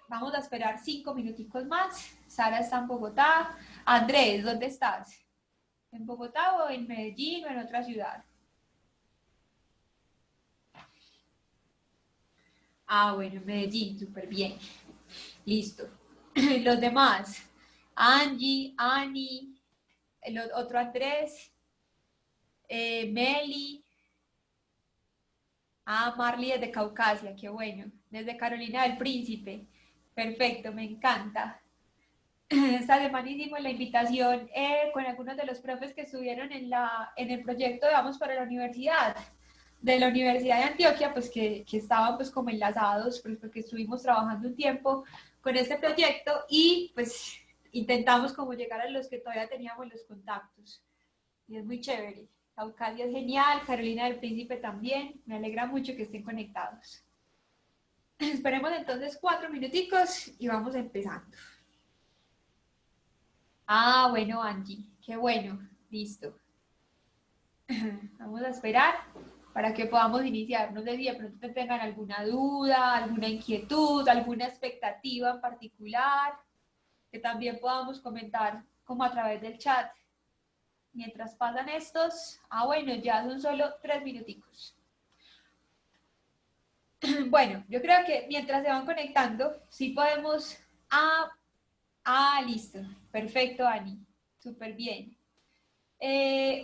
Vamos a esperar 5 minuticos más. Sara está en Bogotá. Andrés, ¿dónde estás? ¿En Bogotá o en Medellín o en otra ciudad? Ah, bueno, en Medellín, súper bien. Listo. Los demás. Angie, Ani, el otro Andrés, Meli. Ah, Marley desde Caucasia, qué bueno. Desde Carolina del Príncipe. Perfecto, me encanta. Está de buenísimo la invitación con algunos de los profes que estuvieron en el proyecto de Vamos para la Universidad, de la Universidad de Antioquia, pues que estaban pues como enlazados, pues porque estuvimos trabajando un tiempo con este proyecto y pues intentamos como llegar a los que todavía teníamos los contactos. Y es muy chévere. Caucasia es genial, Carolina del Príncipe también, me alegra mucho que estén conectados. Esperemos entonces 4 minuticos y vamos empezando. Ah, bueno, Angie, qué bueno, listo. Vamos a esperar para que podamos iniciar. No sé si de pronto tengan alguna duda, alguna inquietud, alguna expectativa en particular, que también podamos comentar como a través del chat. Mientras pasan estos, bueno, ya son solo 3 minuticos. Bueno, yo creo que mientras se van conectando, sí podemos... Listo, perfecto, Ani, súper bien.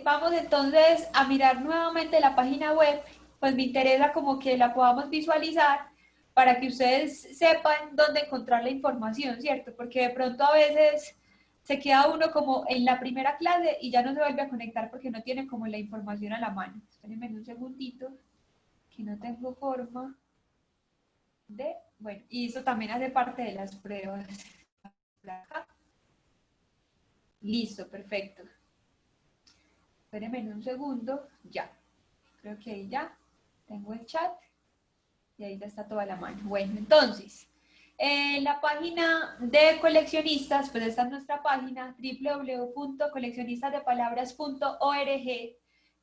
Vamos entonces a mirar nuevamente la página web, pues me interesa como que la podamos visualizar para que ustedes sepan dónde encontrar la información, ¿cierto? Porque de pronto a veces se queda uno como en la primera clase y ya no se vuelve a conectar porque no tiene como la información a la mano. Espérenme un segundito, que no tengo forma de... Bueno, y eso también hace parte de las pruebas. Listo, perfecto. Espérenme un segundo, ya. Creo que ahí ya tengo el chat y ahí ya está toda la mano. Bueno, entonces, la página de coleccionistas, pues esta es nuestra página, www.coleccionistasdepalabras.org.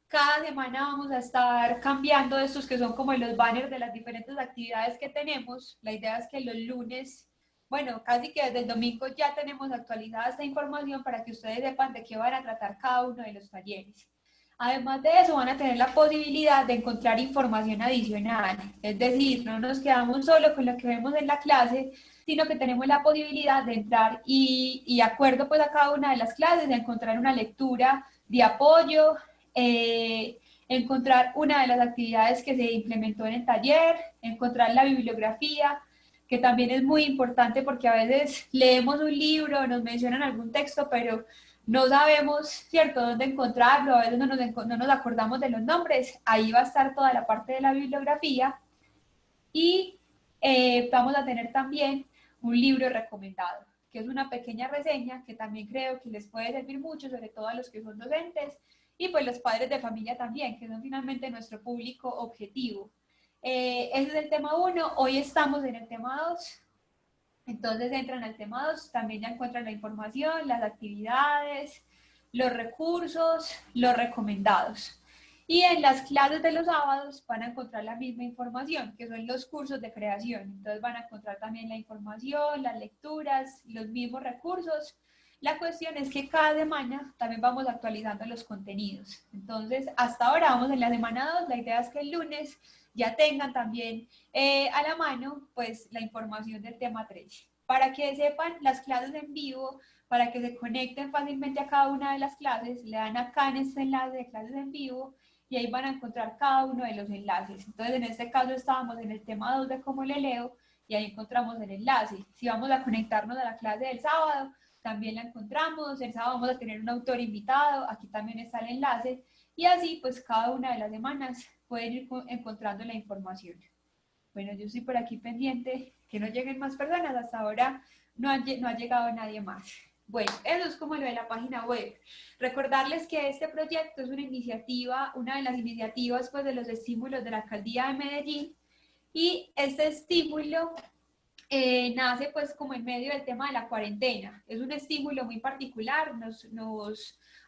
Cada semana vamos a estar cambiando estos que son como los banners de las diferentes actividades que tenemos. La idea es que los lunes, bueno, casi que desde el domingo ya tenemos actualizada esta información para que ustedes sepan de qué van a tratar cada uno de los talleres. Además de eso, van a tener la posibilidad de encontrar información adicional, es decir, no nos quedamos solo con lo que vemos en la clase, sino que tenemos la posibilidad de entrar y de acuerdo pues a cada una de las clases, de encontrar una lectura de apoyo, encontrar una de las actividades que se implementó en el taller, encontrar la bibliografía, que también es muy importante porque a veces leemos un libro, nos mencionan algún texto, pero no sabemos, ¿cierto?, dónde encontrarlo, a veces no nos acordamos de los nombres, ahí va a estar toda la parte de la bibliografía y vamos a tener también un libro recomendado, que es una pequeña reseña que también creo que les puede servir mucho, sobre todo a los que son docentes y pues los padres de familia también, que son finalmente nuestro público objetivo. Ese es el tema 1, hoy estamos en el tema 2. Entonces entran al tema 2, también ya encuentran la información, las actividades, los recursos, los recomendados. Y en las clases de los sábados van a encontrar la misma información, que son los cursos de creación. Entonces van a encontrar también la información, las lecturas, los mismos recursos. La cuestión es que cada semana también vamos actualizando los contenidos. Entonces, hasta ahora vamos en la semana 2, la idea es que el lunes ya tengan también a la mano pues la información del tema 3 para que sepan las clases en vivo, para que se conecten fácilmente a cada una de las clases, le dan acá en este enlace de clases en vivo y ahí van a encontrar cada uno de los enlaces. Entonces en este caso estábamos en el tema 2 de cómo le leo y ahí encontramos el enlace. Si vamos a conectarnos a la clase del sábado, también la encontramos, el sábado vamos a tener un autor invitado, aquí también está el enlace y así pues cada una de las semanas pueden ir encontrando la información. Bueno, yo estoy por aquí pendiente, que no lleguen más personas, hasta ahora no ha llegado nadie más. Bueno, eso es como lo de la página web. Recordarles que este proyecto es una iniciativa, una de las iniciativas pues, de los estímulos de la Alcaldía de Medellín, y este estímulo nace pues como en medio del tema de la cuarentena. Es un estímulo muy particular, nos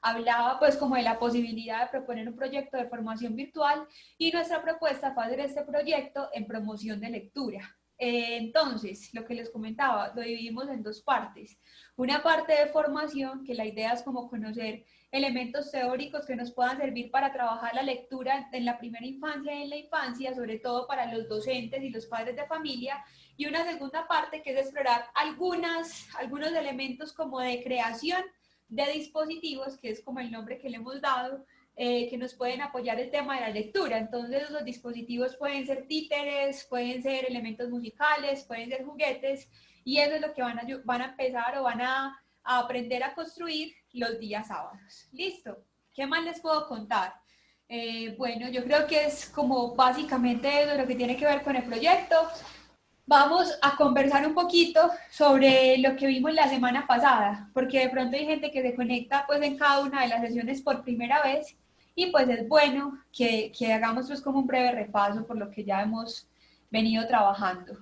hablaba pues como de la posibilidad de proponer un proyecto de formación virtual y nuestra propuesta fue hacer este proyecto en promoción de lectura. Entonces, lo que les comentaba, lo dividimos en dos partes. Una parte de formación, que la idea es como conocer elementos teóricos que nos puedan servir para trabajar la lectura en la primera infancia y en la infancia, sobre todo para los docentes y los padres de familia, y una segunda parte que es explorar algunos elementos como de creación de dispositivos, que es como el nombre que le hemos dado, que nos pueden apoyar el tema de la lectura. Entonces los dispositivos pueden ser títeres, pueden ser elementos musicales, pueden ser juguetes, y eso es lo que van a empezar o van a aprender a construir los días sábados. Listo. ¿Qué más les puedo contar? Bueno, yo creo que es como básicamente eso lo que tiene que ver con el proyecto. Vamos a conversar un poquito sobre lo que vimos la semana pasada, porque de pronto hay gente que se conecta pues en cada una de las sesiones por primera vez, y pues es bueno que hagamos pues como un breve repaso por lo que ya hemos venido trabajando.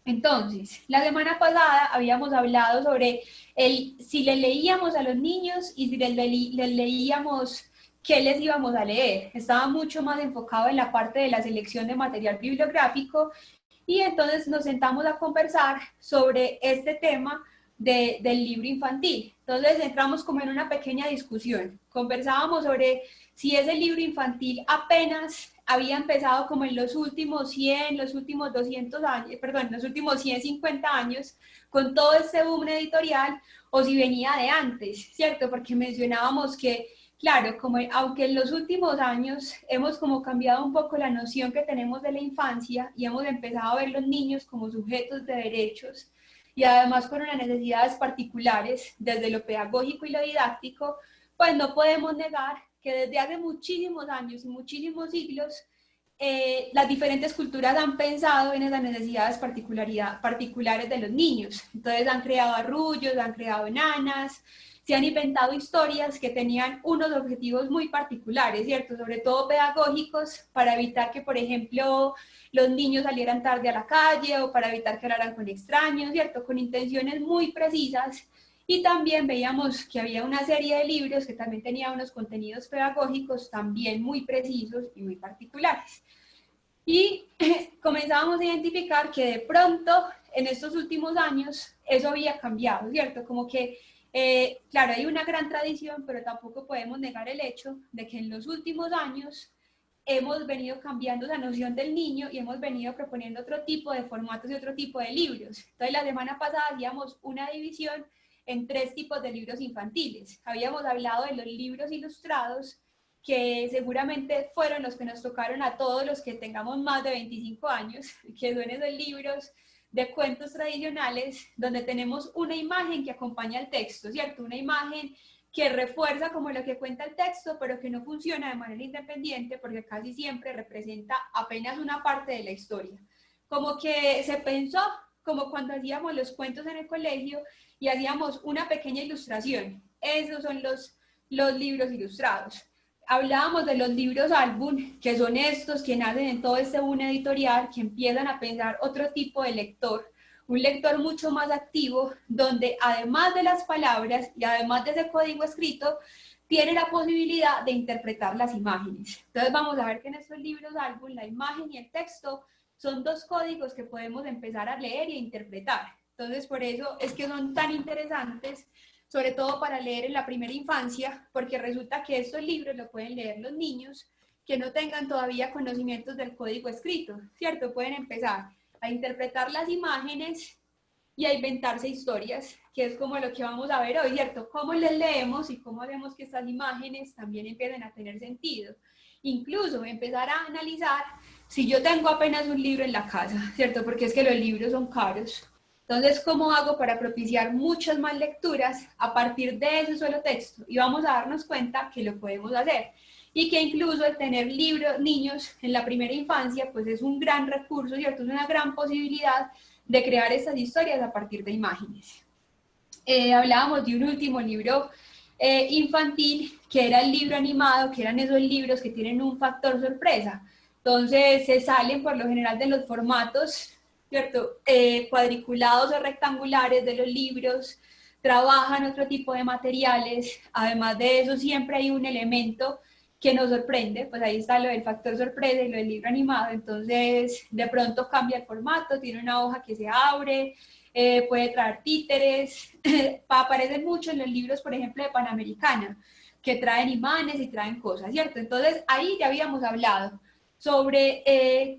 Entonces, la semana pasada habíamos hablado sobre si le leíamos a los niños y si les leíamos qué les íbamos a leer. Estaba mucho más enfocado en la parte de la selección de material bibliográfico, y entonces nos sentamos a conversar sobre este tema del libro infantil. Entonces entramos como en una pequeña discusión. Conversábamos sobre si ese libro infantil apenas había empezado como en los últimos 100, los últimos 200 años, perdón, los últimos 150 años, con todo este boom editorial, o si venía de antes, ¿cierto? Porque mencionábamos que, claro, como aunque en los últimos años hemos como cambiado un poco la noción que tenemos de la infancia y hemos empezado a ver los niños como sujetos de derechos y además con unas necesidades particulares desde lo pedagógico y lo didáctico, pues no podemos negar que desde hace muchísimos años y muchísimos siglos las diferentes culturas han pensado en esas necesidades particulares de los niños. Entonces han creado arrullos, han creado enanas, se han inventado historias que tenían unos objetivos muy particulares, ¿cierto? Sobre todo pedagógicos, para evitar que, por ejemplo, los niños salieran tarde a la calle o para evitar que hablaran con extraños, ¿cierto? Con intenciones muy precisas. Y también veíamos que había una serie de libros que también tenían unos contenidos pedagógicos también muy precisos y muy particulares. Y comenzábamos a identificar que de pronto, en estos últimos años, eso había cambiado, ¿cierto? Como que, claro, hay una gran tradición, pero tampoco podemos negar el hecho de que en los últimos años hemos venido cambiando la noción del niño y hemos venido proponiendo otro tipo de formatos y otro tipo de libros. Entonces, la semana pasada hacíamos una división en 3 tipos de libros infantiles. Habíamos hablado de los libros ilustrados, que seguramente fueron los que nos tocaron a todos los que tengamos más de 25 años, que son esos libros de cuentos tradicionales donde tenemos una imagen que acompaña al texto, ¿cierto? Una imagen que refuerza como lo que cuenta el texto, pero que no funciona de manera independiente porque casi siempre representa apenas una parte de la historia. Como que se pensó como cuando hacíamos los cuentos en el colegio y hacíamos una pequeña ilustración. Esos son los libros ilustrados. Hablábamos de los libros álbum, que son estos que nacen en todo este boom editorial, que empiezan a pensar otro tipo de lector, un lector mucho más activo, donde además de las palabras y además de ese código escrito, tiene la posibilidad de interpretar las imágenes. Entonces vamos a ver que en estos libros álbum, la imagen y el texto son 2 códigos que podemos empezar a leer y a interpretar. Entonces por eso es que son tan interesantes, sobre todo para leer en la primera infancia, porque resulta que estos libros lo pueden leer los niños que no tengan todavía conocimientos del código escrito, ¿cierto? Pueden empezar a interpretar las imágenes y a inventarse historias, que es como lo que vamos a ver hoy, ¿cierto? Cómo les leemos y cómo hacemos que estas imágenes también empiecen a tener sentido. Incluso empezar a analizar si yo tengo apenas un libro en la casa, ¿cierto? Porque es que los libros son caros. Entonces, ¿cómo hago para propiciar muchas más lecturas a partir de ese solo texto? Y vamos a darnos cuenta que lo podemos hacer. Y que incluso el tener niños en la primera infancia, pues es un gran recurso, ¿cierto? Es una gran posibilidad de crear estas historias a partir de imágenes. Hablábamos de un último libro infantil, que era el libro animado, que eran esos libros que tienen un factor sorpresa. Entonces, se salen por lo general de los formatos, ¿cierto? Cuadriculados o rectangulares de los libros, trabajan otro tipo de materiales. Además de eso, siempre hay un elemento que nos sorprende, pues ahí está lo del factor sorpresa y lo del libro animado, entonces de pronto cambia el formato, tiene una hoja que se abre, puede traer títeres, aparecen mucho en los libros, por ejemplo, de Panamericana, que traen imanes y traen cosas, ¿cierto? Entonces ahí ya habíamos hablado sobre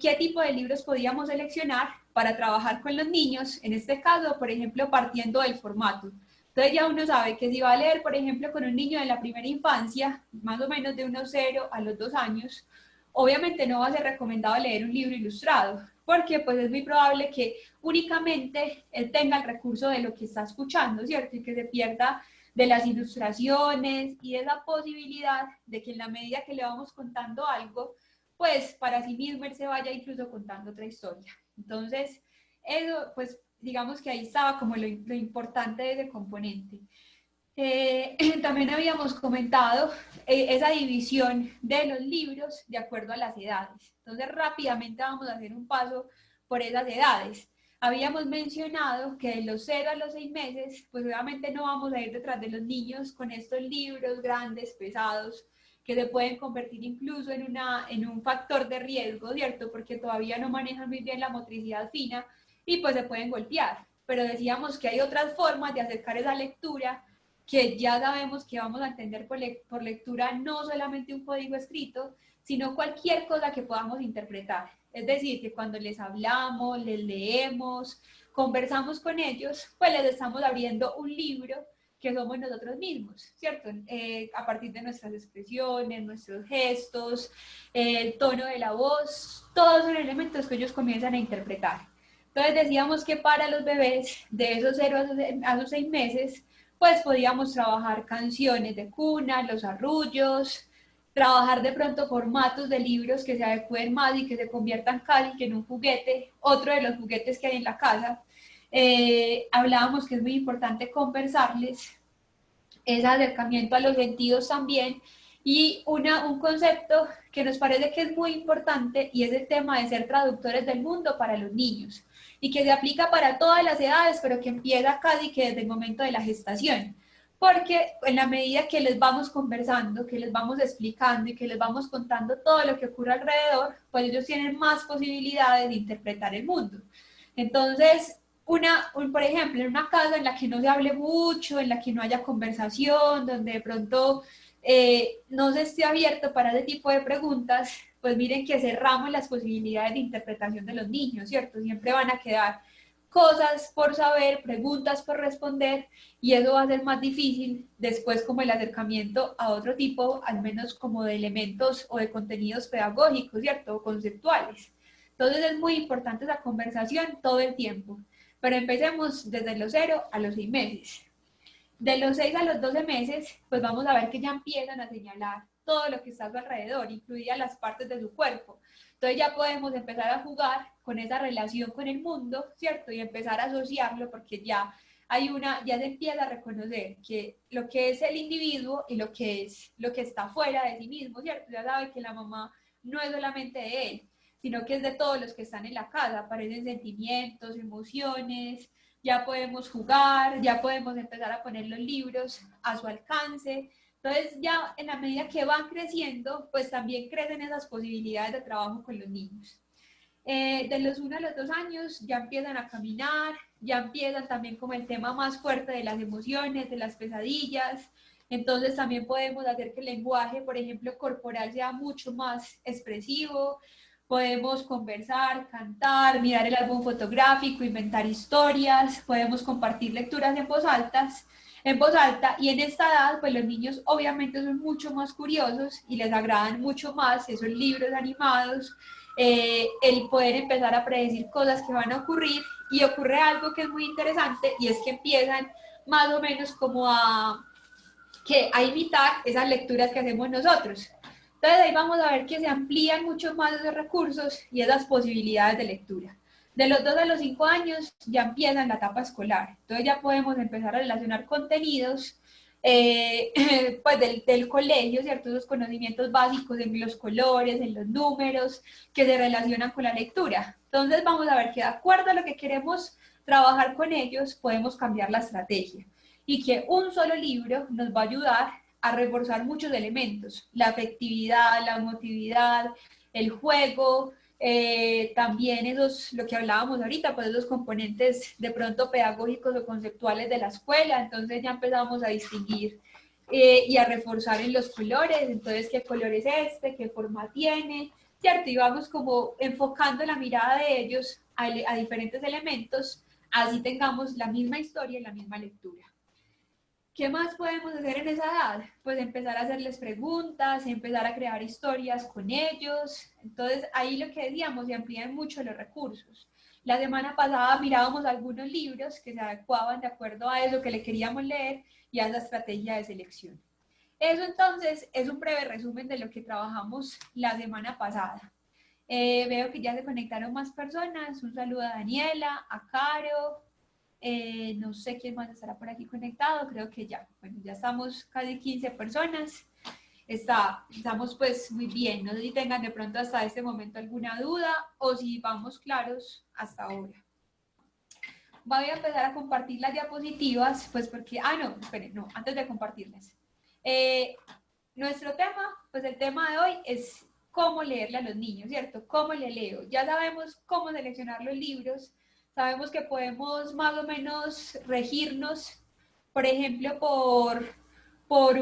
qué tipo de libros podíamos seleccionar para trabajar con los niños, en este caso, por ejemplo, partiendo del formato. Entonces ya uno sabe que si va a leer, por ejemplo, con un niño de la primera infancia, más o menos de unos 0 a los 2 años, obviamente no va a ser recomendado leer un libro ilustrado, porque pues es muy probable que únicamente él tenga el recurso de lo que está escuchando, ¿cierto? Y que se pierda de las ilustraciones y de la posibilidad de que en la medida que le vamos contando algo, pues para sí mismo él se vaya incluso contando otra historia. Entonces, eso, pues digamos que ahí estaba como lo importante de ese componente. También habíamos comentado esa división de los libros de acuerdo a las edades. Entonces, rápidamente vamos a hacer un paso por esas edades. Habíamos mencionado que de los 0 a los 6 meses, pues obviamente no vamos a ir detrás de los niños con estos libros grandes, pesados, que se pueden convertir incluso en un factor de riesgo, ¿cierto? Porque todavía no manejan muy bien la motricidad fina y pues se pueden golpear. Pero decíamos que hay otras formas de acercar esa lectura que ya sabemos que vamos a entender por lectura no solamente un código escrito, sino cualquier cosa que podamos interpretar. Es decir, que cuando les hablamos, les leemos, conversamos con ellos, pues les estamos abriendo un libro que somos nosotros mismos, ¿cierto? A partir de nuestras expresiones, nuestros gestos, el tono de la voz, todos son elementos que ellos comienzan a interpretar. Entonces decíamos que para los bebés de esos 0 a esos 6 meses, pues podíamos trabajar canciones de cuna, los arrullos, trabajar de pronto formatos de libros que se adecúen más y que se conviertan casi que en un juguete, otro de los juguetes que hay en la casa. Hablábamos que es muy importante conversarles, ese acercamiento a los sentidos también, y un concepto que nos parece que es muy importante y es el tema de ser traductores del mundo para los niños y que se aplica para todas las edades, pero que empieza casi que desde el momento de la gestación. Porque en la medida que les vamos conversando, que les vamos explicando y que les vamos contando todo lo que ocurre alrededor, pues ellos tienen más posibilidades de interpretar el mundo. Entonces, por ejemplo, en una casa en la que no se hable mucho, en la que no haya conversación, donde de pronto no se esté abierto para ese tipo de preguntas, pues miren que cerramos las posibilidades de interpretación de los niños, ¿cierto? Siempre van a quedar cosas por saber, preguntas por responder, y eso va a ser más difícil después como el acercamiento a otro tipo, al menos como de elementos o de contenidos pedagógicos, ¿cierto? O conceptuales. Entonces es muy importante esa conversación todo el tiempo. Pero empecemos desde los 0 a los 6 meses. De los 6 a los 12 meses, pues vamos a ver que ya empiezan a señalar todo lo que está a su alrededor, incluidas las partes de su cuerpo. Entonces ya podemos empezar a jugar con esa relación con el mundo, ¿cierto? Y empezar a asociarlo porque ya ya se empieza a reconocer que lo que es el individuo y lo que está fuera de sí mismo, ¿cierto? Ya sabe que la mamá no es solamente de él, sino que es de todos los que están en la casa, aparecen sentimientos, emociones, ya podemos jugar, ya podemos empezar a poner los libros a su alcance. Entonces ya en la medida que van creciendo, pues también crecen esas posibilidades de trabajo con los niños. De los 1 a los 2 años ya empiezan a caminar, ya empiezan también como el tema más fuerte de las emociones, de las pesadillas. Entonces también podemos hacer que el lenguaje, por ejemplo, corporal sea mucho más expresivo. Podemos conversar, cantar, mirar el álbum fotográfico, inventar historias, podemos compartir lecturas en voz alta, y en esta edad pues los niños obviamente son mucho más curiosos y les agradan mucho más esos libros animados, el poder empezar a predecir cosas que van a ocurrir, y ocurre algo que es muy interesante y es que empiezan más o menos como a imitar esas lecturas que hacemos nosotros. Entonces ahí vamos a ver que se amplían mucho más esos recursos y esas posibilidades de lectura. De los 2 a los 5 años ya empiezan la etapa escolar, entonces ya podemos empezar a relacionar contenidos pues del colegio, ¿cierto? Esos conocimientos básicos en los colores, en los números, que se relacionan con la lectura. Entonces vamos a ver que de acuerdo a lo que queremos trabajar con ellos, podemos cambiar la estrategia y que un solo libro nos va a ayudar a reforzar muchos elementos, la afectividad, la emotividad, el juego, también esos, lo que hablábamos ahorita, pues los componentes de pronto pedagógicos o conceptuales de la escuela, entonces ya empezamos a distinguir y a reforzar en los colores, entonces qué color es este, qué forma tiene, ¿cierto? Y vamos como enfocando la mirada de ellos a diferentes elementos, así tengamos la misma historia y la misma lectura. ¿Qué más podemos hacer en esa edad? Pues empezar a hacerles preguntas, empezar a crear historias con ellos. Entonces, ahí lo que decíamos, se amplían mucho los recursos. La semana pasada mirábamos algunos libros que se adecuaban de acuerdo a eso que le queríamos leer y a esa estrategia de selección. Eso entonces es un breve resumen de lo que trabajamos la semana pasada. Veo que ya se conectaron más personas. Un saludo a Daniela, a Caro. No sé quién más estará por aquí conectado, creo que ya. Bueno, ya estamos casi 15 personas. Estamos pues muy bien. No sé si tengan de pronto hasta este momento alguna duda o si vamos claros hasta ahora. Voy a empezar a compartir las diapositivas, pues porque, no, esperen, no, antes de compartirlas. Nuestro tema, pues el tema de hoy es cómo leerle a los niños, ¿cierto? ¿Cómo le leo? Ya sabemos cómo seleccionar los libros, sabemos que podemos más o menos regirnos, por ejemplo, por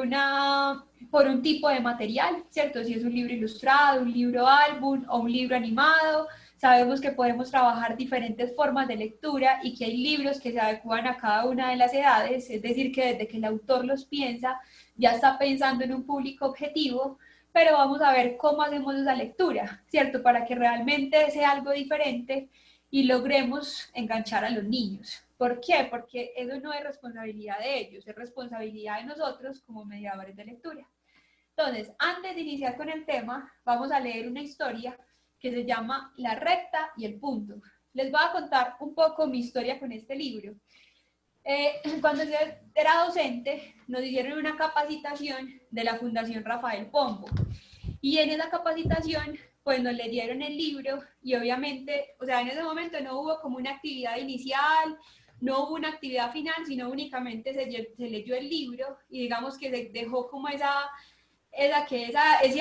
un tipo de material, ¿cierto? Si es un libro ilustrado, un libro álbum o un libro animado, sabemos que podemos trabajar diferentes formas de lectura y que hay libros que se adecuan a cada una de las edades, es decir, que desde que el autor los piensa, ya está pensando en un público objetivo, pero vamos a ver cómo hacemos esa lectura, ¿cierto? Para que realmente sea algo diferente y logremos enganchar a los niños. ¿Por qué? Porque eso no es responsabilidad de ellos, es responsabilidad de nosotros como mediadores de lectura. Entonces, antes de iniciar con el tema, vamos a leer una historia que se llama La recta y el punto. Les voy a contar un poco mi historia con este libro. Cuando yo era docente, nos hicieron una capacitación de la Fundación Rafael Pombo. Y en esa capacitación, pues nos leyeron el libro y obviamente, o sea, en ese momento no hubo como una actividad inicial, no hubo una actividad final, sino únicamente se leyó el libro y digamos que se dejó como ese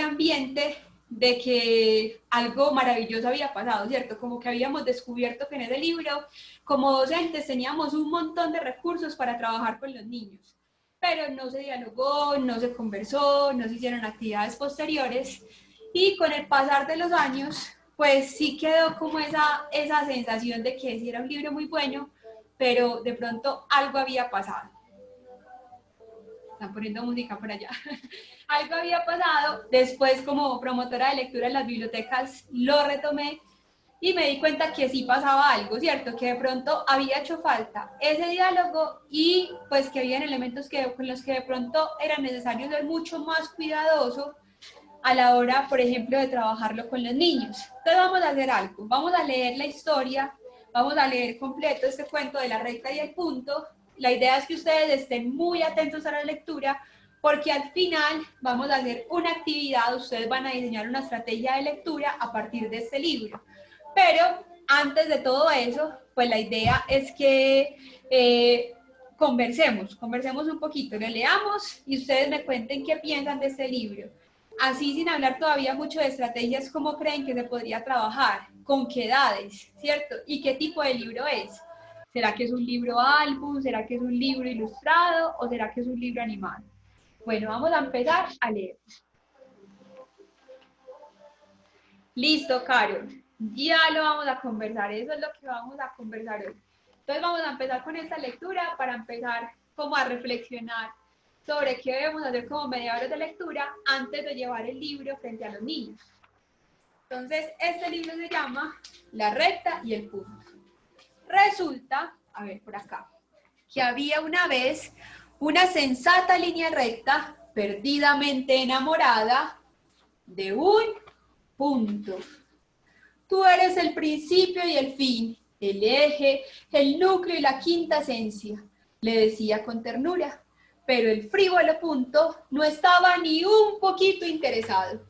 ambiente de que algo maravilloso había pasado, ¿cierto? Como que habíamos descubierto que en ese libro, como docentes, teníamos un montón de recursos para trabajar con los niños, pero no se dialogó, no se conversó, no se hicieron actividades posteriores, y con el pasar de los años, pues sí quedó como esa sensación de que sí era un libro muy bueno, pero de pronto algo había pasado. Están poniendo música por allá. Algo había pasado, después como promotora de lectura en las bibliotecas lo retomé y me di cuenta que sí pasaba algo, ¿cierto? Que de pronto había hecho falta ese diálogo y pues que habían elementos con los que de pronto era necesario ser mucho más cuidadoso a la hora, por ejemplo, de trabajarlo con los niños. Entonces vamos a hacer algo, vamos a leer la historia, vamos a leer completo este cuento de La recta y el punto. La idea es que ustedes estén muy atentos a la lectura porque al final vamos a hacer una actividad, ustedes van a diseñar una estrategia de lectura a partir de este libro. Pero antes de todo eso, pues la idea es que conversemos un poquito, lo leamos y ustedes me cuenten qué piensan de este libro. Así, sin hablar todavía mucho de estrategias, ¿cómo creen que se podría trabajar? ¿Con qué edades? ¿Cierto? ¿Y qué tipo de libro es? ¿Será que es un libro álbum? ¿Será que es un libro ilustrado? ¿O será que es un libro animado? Bueno, vamos a empezar a leer. Listo, Caro. Ya lo vamos a conversar. Eso es lo que vamos a conversar hoy. Entonces vamos a empezar con esta lectura para empezar como a reflexionar sobre qué debemos hacer como mediadores de lectura antes de llevar el libro frente a los niños. Entonces, este libro se llama La recta y el punto. Resulta, a ver por acá, que había una vez una sensata línea recta, perdidamente enamorada de un punto. Tú eres el principio y el fin, el eje, el núcleo y la quinta esencia, le decía con ternura. Pero el frívolo punto no estaba ni un poquito interesado,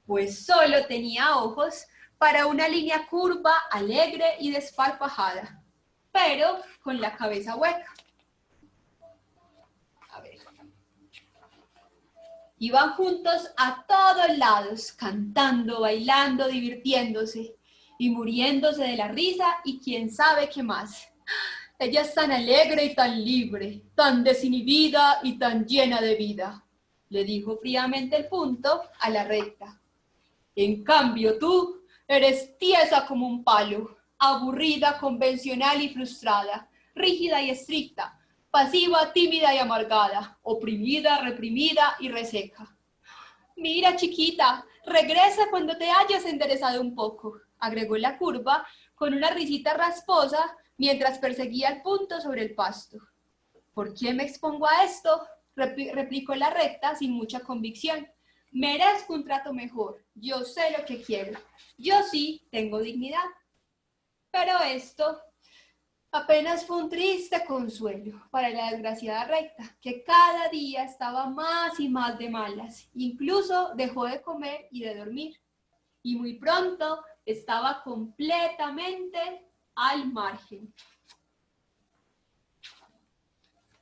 pues solo tenía ojos para una línea curva, alegre y desparpajada, pero con la cabeza hueca. A ver. Iban juntos a todos lados, cantando, bailando, divirtiéndose y muriéndose de la risa y quién sabe qué más. Ella es tan alegre y tan libre, tan desinhibida y tan llena de vida, le dijo fríamente el punto a la recta. En cambio tú eres tiesa como un palo, aburrida, convencional y frustrada, rígida y estricta, pasiva, tímida y amargada, oprimida, reprimida y reseca. Mira, chiquita, regresa cuando te hayas enderezado un poco, agregó la curva con una risita rasposa mientras perseguía el punto sobre el pasto. ¿Por qué me expongo a esto? Replicó la recta sin mucha convicción. Merezco un trato mejor, yo sé lo que quiero, yo sí tengo dignidad. Pero esto apenas fue un triste consuelo para la desgraciada recta, que cada día estaba más y más de malas, incluso dejó de comer y de dormir, y muy pronto estaba completamente al margen.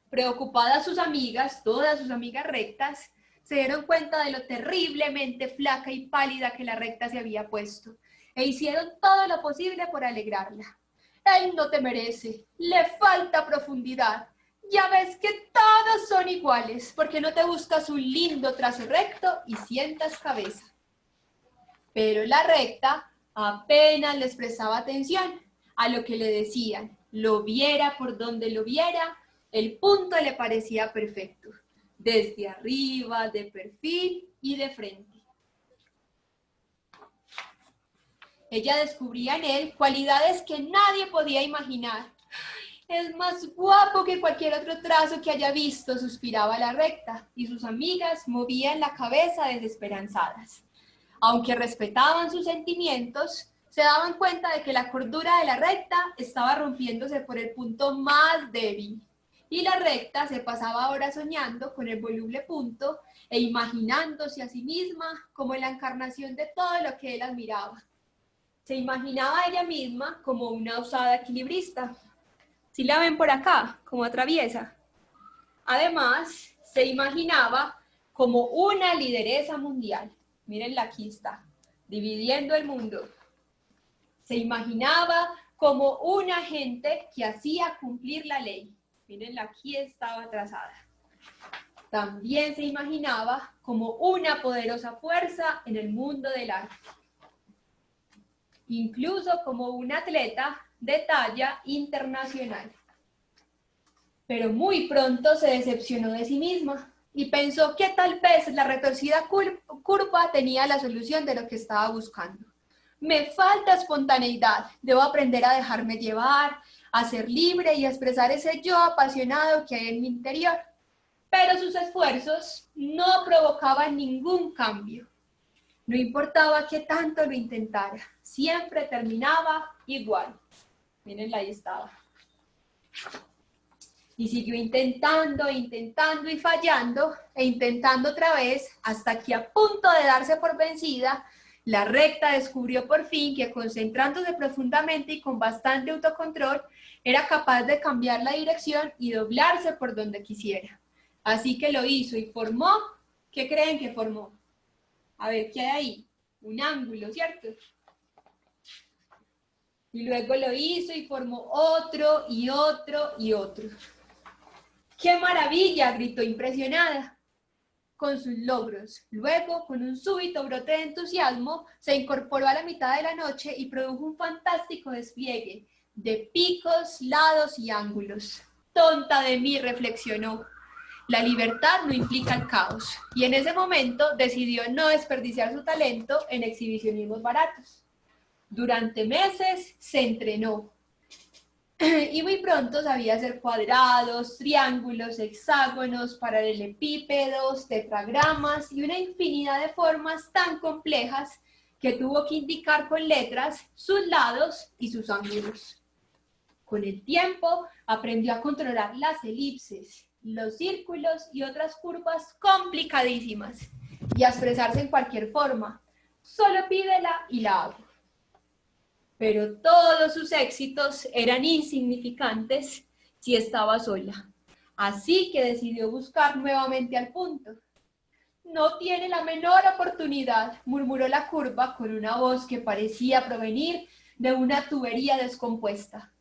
Preocupadas sus amigas, todas sus amigas rectas, se dieron cuenta de lo terriblemente flaca y pálida que la recta se había puesto, e hicieron todo lo posible por alegrarla. Él no te merece, le falta profundidad. Ya ves que todos son iguales, porque no te buscas un lindo trazo recto y sientas cabeza. Pero la recta apenas les prestaba atención a lo que le decían. Lo viera por donde lo viera, el punto le parecía perfecto, desde arriba, de perfil y de frente. Ella descubría en él cualidades que nadie podía imaginar. Es más guapo que cualquier otro trazo que haya visto, suspiraba la recta, y sus amigas movían la cabeza desesperanzadas. Aunque respetaban sus sentimientos, se daban cuenta de que la cordura de la recta estaba rompiéndose por el punto más débil. Y la recta se pasaba horas soñando con el voluble punto e imaginándose a sí misma como la encarnación de todo lo que él admiraba. Se imaginaba a ella misma como una osada equilibrista. Si la ven por acá, como atraviesa. Además, se imaginaba como una lideresa mundial. Mírenla, aquí está, dividiendo el mundo. Se imaginaba como un agente que hacía cumplir la ley. Mírenla, aquí estaba trazada. También se imaginaba como una poderosa fuerza en el mundo del arte. Incluso como un atleta de talla internacional. Pero muy pronto se decepcionó de sí misma y pensó que tal vez la retorcida curva tenía la solución de lo que estaba buscando. Me falta espontaneidad, debo aprender a dejarme llevar, a ser libre y a expresar ese yo apasionado que hay en mi interior. Pero sus esfuerzos no provocaban ningún cambio. No importaba qué tanto lo intentara, siempre terminaba igual. Mírenla, ahí estaba. Y siguió intentando, intentando y fallando, e intentando otra vez, hasta que a punto de darse por vencida, la recta descubrió por fin que concentrándose profundamente y con bastante autocontrol, era capaz de cambiar la dirección y doblarse por donde quisiera. Así que lo hizo y formó, ¿qué creen que formó? A ver, ¿qué hay ahí? Un ángulo, ¿cierto? Y luego lo hizo y formó otro y otro y otro. ¡Qué maravilla!, gritó impresionada con sus logros. Luego, con un súbito brote de entusiasmo, se incorporó a la mitad de la noche y produjo un fantástico despliegue de picos, lados y ángulos. Tonta de mí, reflexionó. La libertad no implica el caos. Y en ese momento decidió no desperdiciar su talento en exhibicionismos baratos. Durante meses se entrenó. Y muy pronto sabía hacer cuadrados, triángulos, hexágonos, paralelepípedos, tetragramas y una infinidad de formas tan complejas que tuvo que indicar con letras sus lados y sus ángulos. Con el tiempo aprendió a controlar las elipses, los círculos y otras curvas complicadísimas y a expresarse en cualquier forma. Solo pídela y la hago. Pero todos sus éxitos eran insignificantes si estaba sola. Así que decidió buscar nuevamente al punto. No tiene la menor oportunidad, murmuró la curva con una voz que parecía provenir de una tubería descompuesta.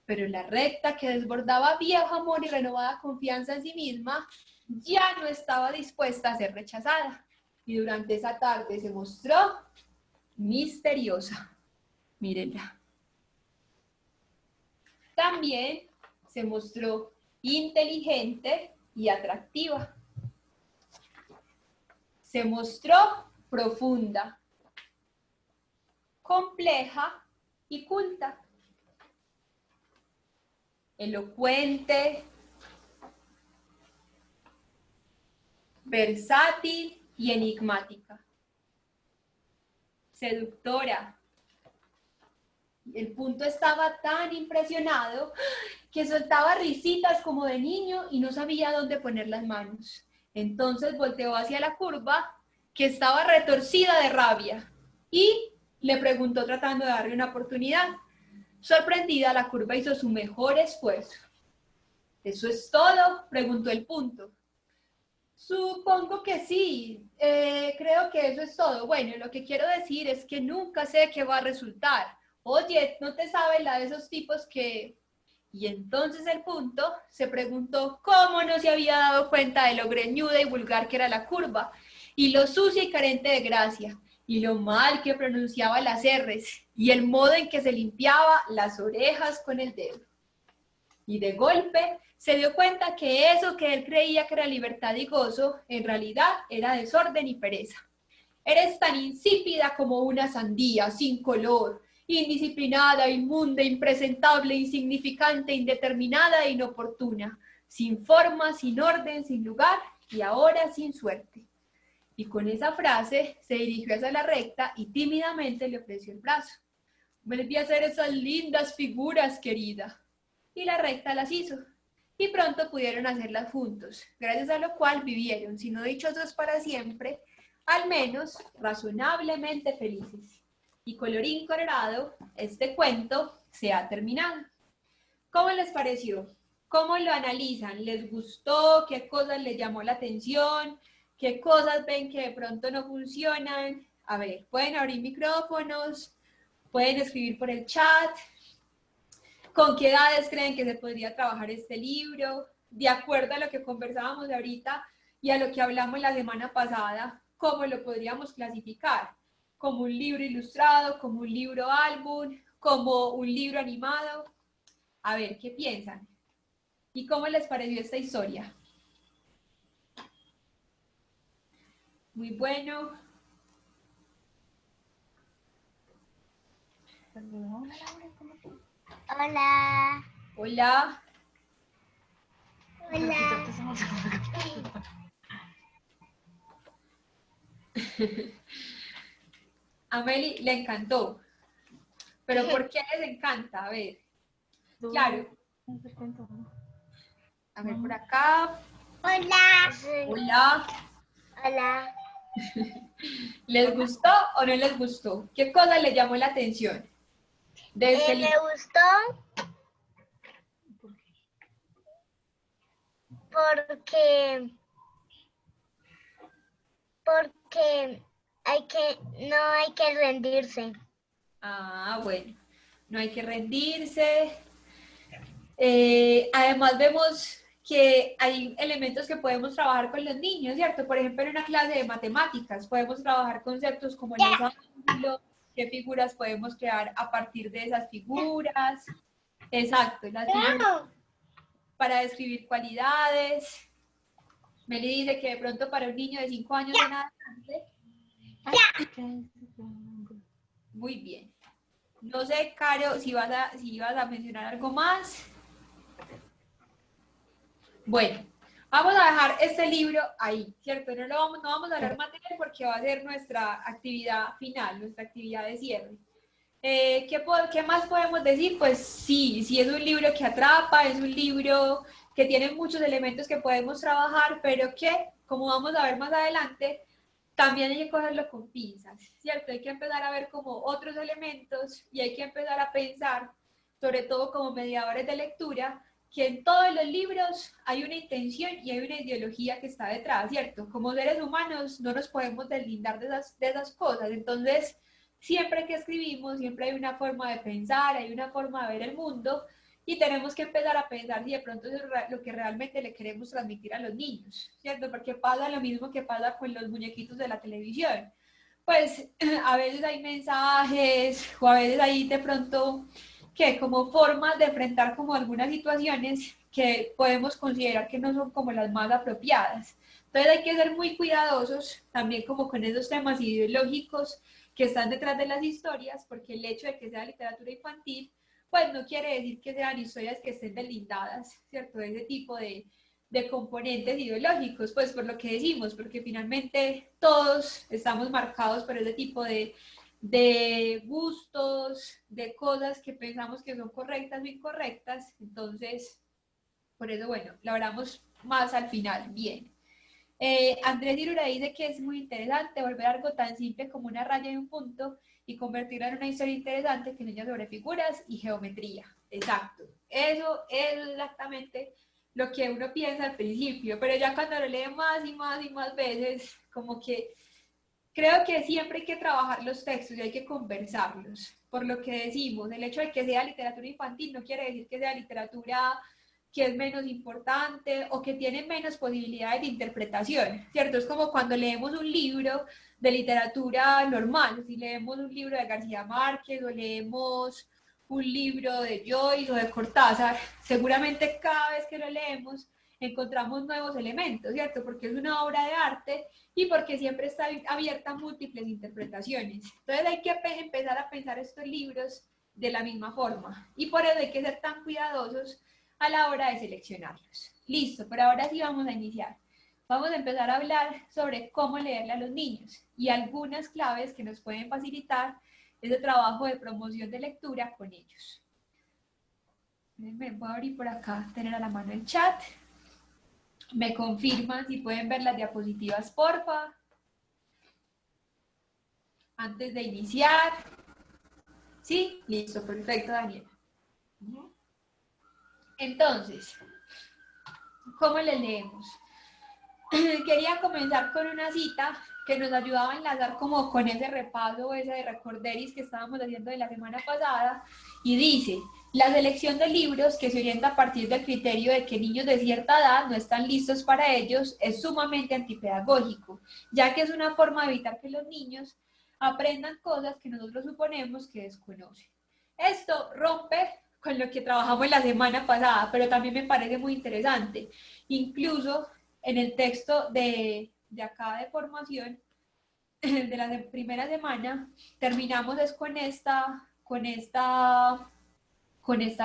Pero la recta, que desbordaba viejo amor y renovada confianza en sí misma, ya no estaba dispuesta a ser rechazada. Y durante esa tarde se mostró misteriosa. Mírenla. También se mostró inteligente y atractiva. Se mostró profunda, compleja y culta, elocuente, versátil y enigmática, seductora. El punto estaba tan impresionado que soltaba risitas como de niño y no sabía dónde poner las manos. Entonces volteó hacia la curva, que estaba retorcida de rabia, y le preguntó tratando de darle una oportunidad. Sorprendida, la curva hizo su mejor esfuerzo. ¿Eso es todo?, preguntó el punto. Supongo que sí, creo que eso es todo. Bueno, lo que quiero decir es que nunca sé qué va a resultar. Oye, ¿no te sabes la de esos tipos que...? Y entonces el punto se preguntó cómo no se había dado cuenta de lo greñuda y vulgar que era la curva, y lo sucia y carente de gracia, y lo mal que pronunciaba las R's, y el modo en que se limpiaba las orejas con el dedo. Y de golpe se dio cuenta que eso que él creía que era libertad y gozo, en realidad era desorden y pereza. Eres tan insípida como una sandía, sin color, indisciplinada, inmunda, impresentable, insignificante, indeterminada e inoportuna, sin forma, sin orden, sin lugar y ahora sin suerte. Y con esa frase se dirigió hacia la recta y tímidamente le ofreció el brazo. Volví a hacer esas lindas figuras, querida. Y la recta las hizo. Y pronto pudieron hacerlas juntos, gracias a lo cual vivieron, si no dichosos para siempre, al menos razonablemente felices. Y colorín colorado, este cuento se ha terminado. ¿Cómo les pareció? ¿Cómo lo analizan? ¿Les gustó? ¿Qué cosas les llamó la atención? ¿Qué cosas ven que de pronto no funcionan? A ver, pueden abrir micrófonos, pueden escribir por el chat. ¿Con qué edades creen que se podría trabajar este libro? De acuerdo a lo que conversábamos ahorita y a lo que hablamos la semana pasada, ¿cómo lo podríamos clasificar? ¿Como un libro ilustrado, como un libro álbum, como un libro animado? A ver, ¿qué piensan? ¿Y cómo les pareció esta historia? Muy bueno. Hola. Hola. Hola. A Meli le encantó. ¿Pero por qué les encanta? A ver. Claro. A ver, por acá. Hola. Hola. Hola. ¿Les gustó o no les gustó? ¿Qué cosa les llamó la atención de este Me libro? gustó porque no hay que rendirse. Ah, bueno, no hay que rendirse. Además vemos que hay elementos que podemos trabajar con los niños, ¿cierto? Por ejemplo, en una clase de matemáticas podemos trabajar conceptos como los ángulos, qué figuras podemos crear a partir de esas figuras. Exacto, las figuras para describir cualidades. Meli dice que de pronto para un niño de 5 años en adelante. Muy bien. No sé, Caro, si ibas a mencionar algo más. Bueno, vamos a dejar este libro ahí, ¿cierto? No vamos a hablar más de él porque va a ser nuestra actividad final, nuestra actividad de cierre. ¿Qué más podemos decir? Pues sí, sí es un libro que atrapa, es un libro que tiene muchos elementos que podemos trabajar, pero que, como vamos a ver más adelante, también hay que cogerlo con pinzas, ¿cierto? Hay que empezar a ver como otros elementos y hay que empezar a pensar, sobre todo como mediadores de lectura, que en todos los libros hay una intención y hay una ideología que está detrás, ¿cierto? Como seres humanos no nos podemos deslindar de esas cosas, entonces siempre que escribimos, siempre hay una forma de pensar, hay una forma de ver el mundo y tenemos que empezar a pensar si de pronto es lo que realmente le queremos transmitir a los niños, ¿cierto? Porque pasa lo mismo que pasa con los muñequitos de la televisión. Pues a veces hay mensajes o a veces hay de pronto que como formas de enfrentar como algunas situaciones que podemos considerar que no son como las más apropiadas. Entonces hay que ser muy cuidadosos también como con esos temas ideológicos que están detrás de las historias, porque el hecho de que sea literatura infantil, pues no quiere decir que sean historias que estén deslindadas, ¿cierto? De ese tipo de componentes ideológicos, pues por lo que decimos, porque finalmente todos estamos marcados por ese tipo de gustos, de cosas que pensamos que son correctas o incorrectas, entonces, por eso, bueno, lo hablamos más al final, bien. Andrés Irura dice que es muy interesante volver algo tan simple como una raya y un punto y convertirla en una historia interesante que enseña sobre figuras y geometría. Exacto. Eso es exactamente lo que uno piensa al principio, pero ya cuando lo lee más y más y más veces, como que creo que siempre hay que trabajar los textos y hay que conversarlos. Por lo que decimos, el hecho de que sea literatura infantil no quiere decir que sea literatura que es menos importante o que tiene menos posibilidades de interpretación, ¿cierto? Es como cuando leemos un libro de literatura normal, si leemos un libro de García Márquez o leemos un libro de Joyce o de Cortázar, seguramente cada vez que lo leemos encontramos nuevos elementos, ¿cierto? Porque es una obra de arte y porque siempre está abierta a múltiples interpretaciones. Entonces hay que empezar a pensar estos libros de la misma forma y por eso hay que ser tan cuidadosos a la hora de seleccionarlos. Listo, pero ahora sí vamos a iniciar. Vamos a empezar a hablar sobre cómo leerle a los niños y algunas claves que nos pueden facilitar ese trabajo de promoción de lectura con ellos. Me voy a abrir por acá, tener a la mano el chat. Me confirman si pueden ver las diapositivas, porfa. Antes de iniciar. ¿Sí? Listo, perfecto, Daniela. Entonces, ¿cómo le leemos? Quería comenzar con una cita que nos ayudaba a enlazar como con ese repaso, ese de recorderis que estábamos haciendo de la semana pasada, y dice, la selección de libros que se orienta a partir del criterio de que niños de cierta edad no están listos para ellos es sumamente antipedagógico, ya que es una forma de evitar que los niños aprendan cosas que nosotros suponemos que desconocen. Esto rompe con lo que trabajamos la semana pasada, pero también me parece muy interesante. Incluso en el texto de acá de formación, de la primera semana, terminamos es con esta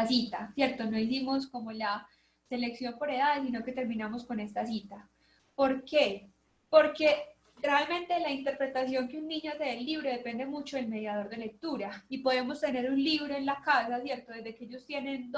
cita, ¿cierto? No hicimos como la selección por edad, sino que terminamos con esta cita. ¿Por qué? Porque realmente la interpretación que un niño hace del libro depende mucho del mediador de lectura y podemos tener un libro en la casa, ¿cierto? Desde que ellos tienen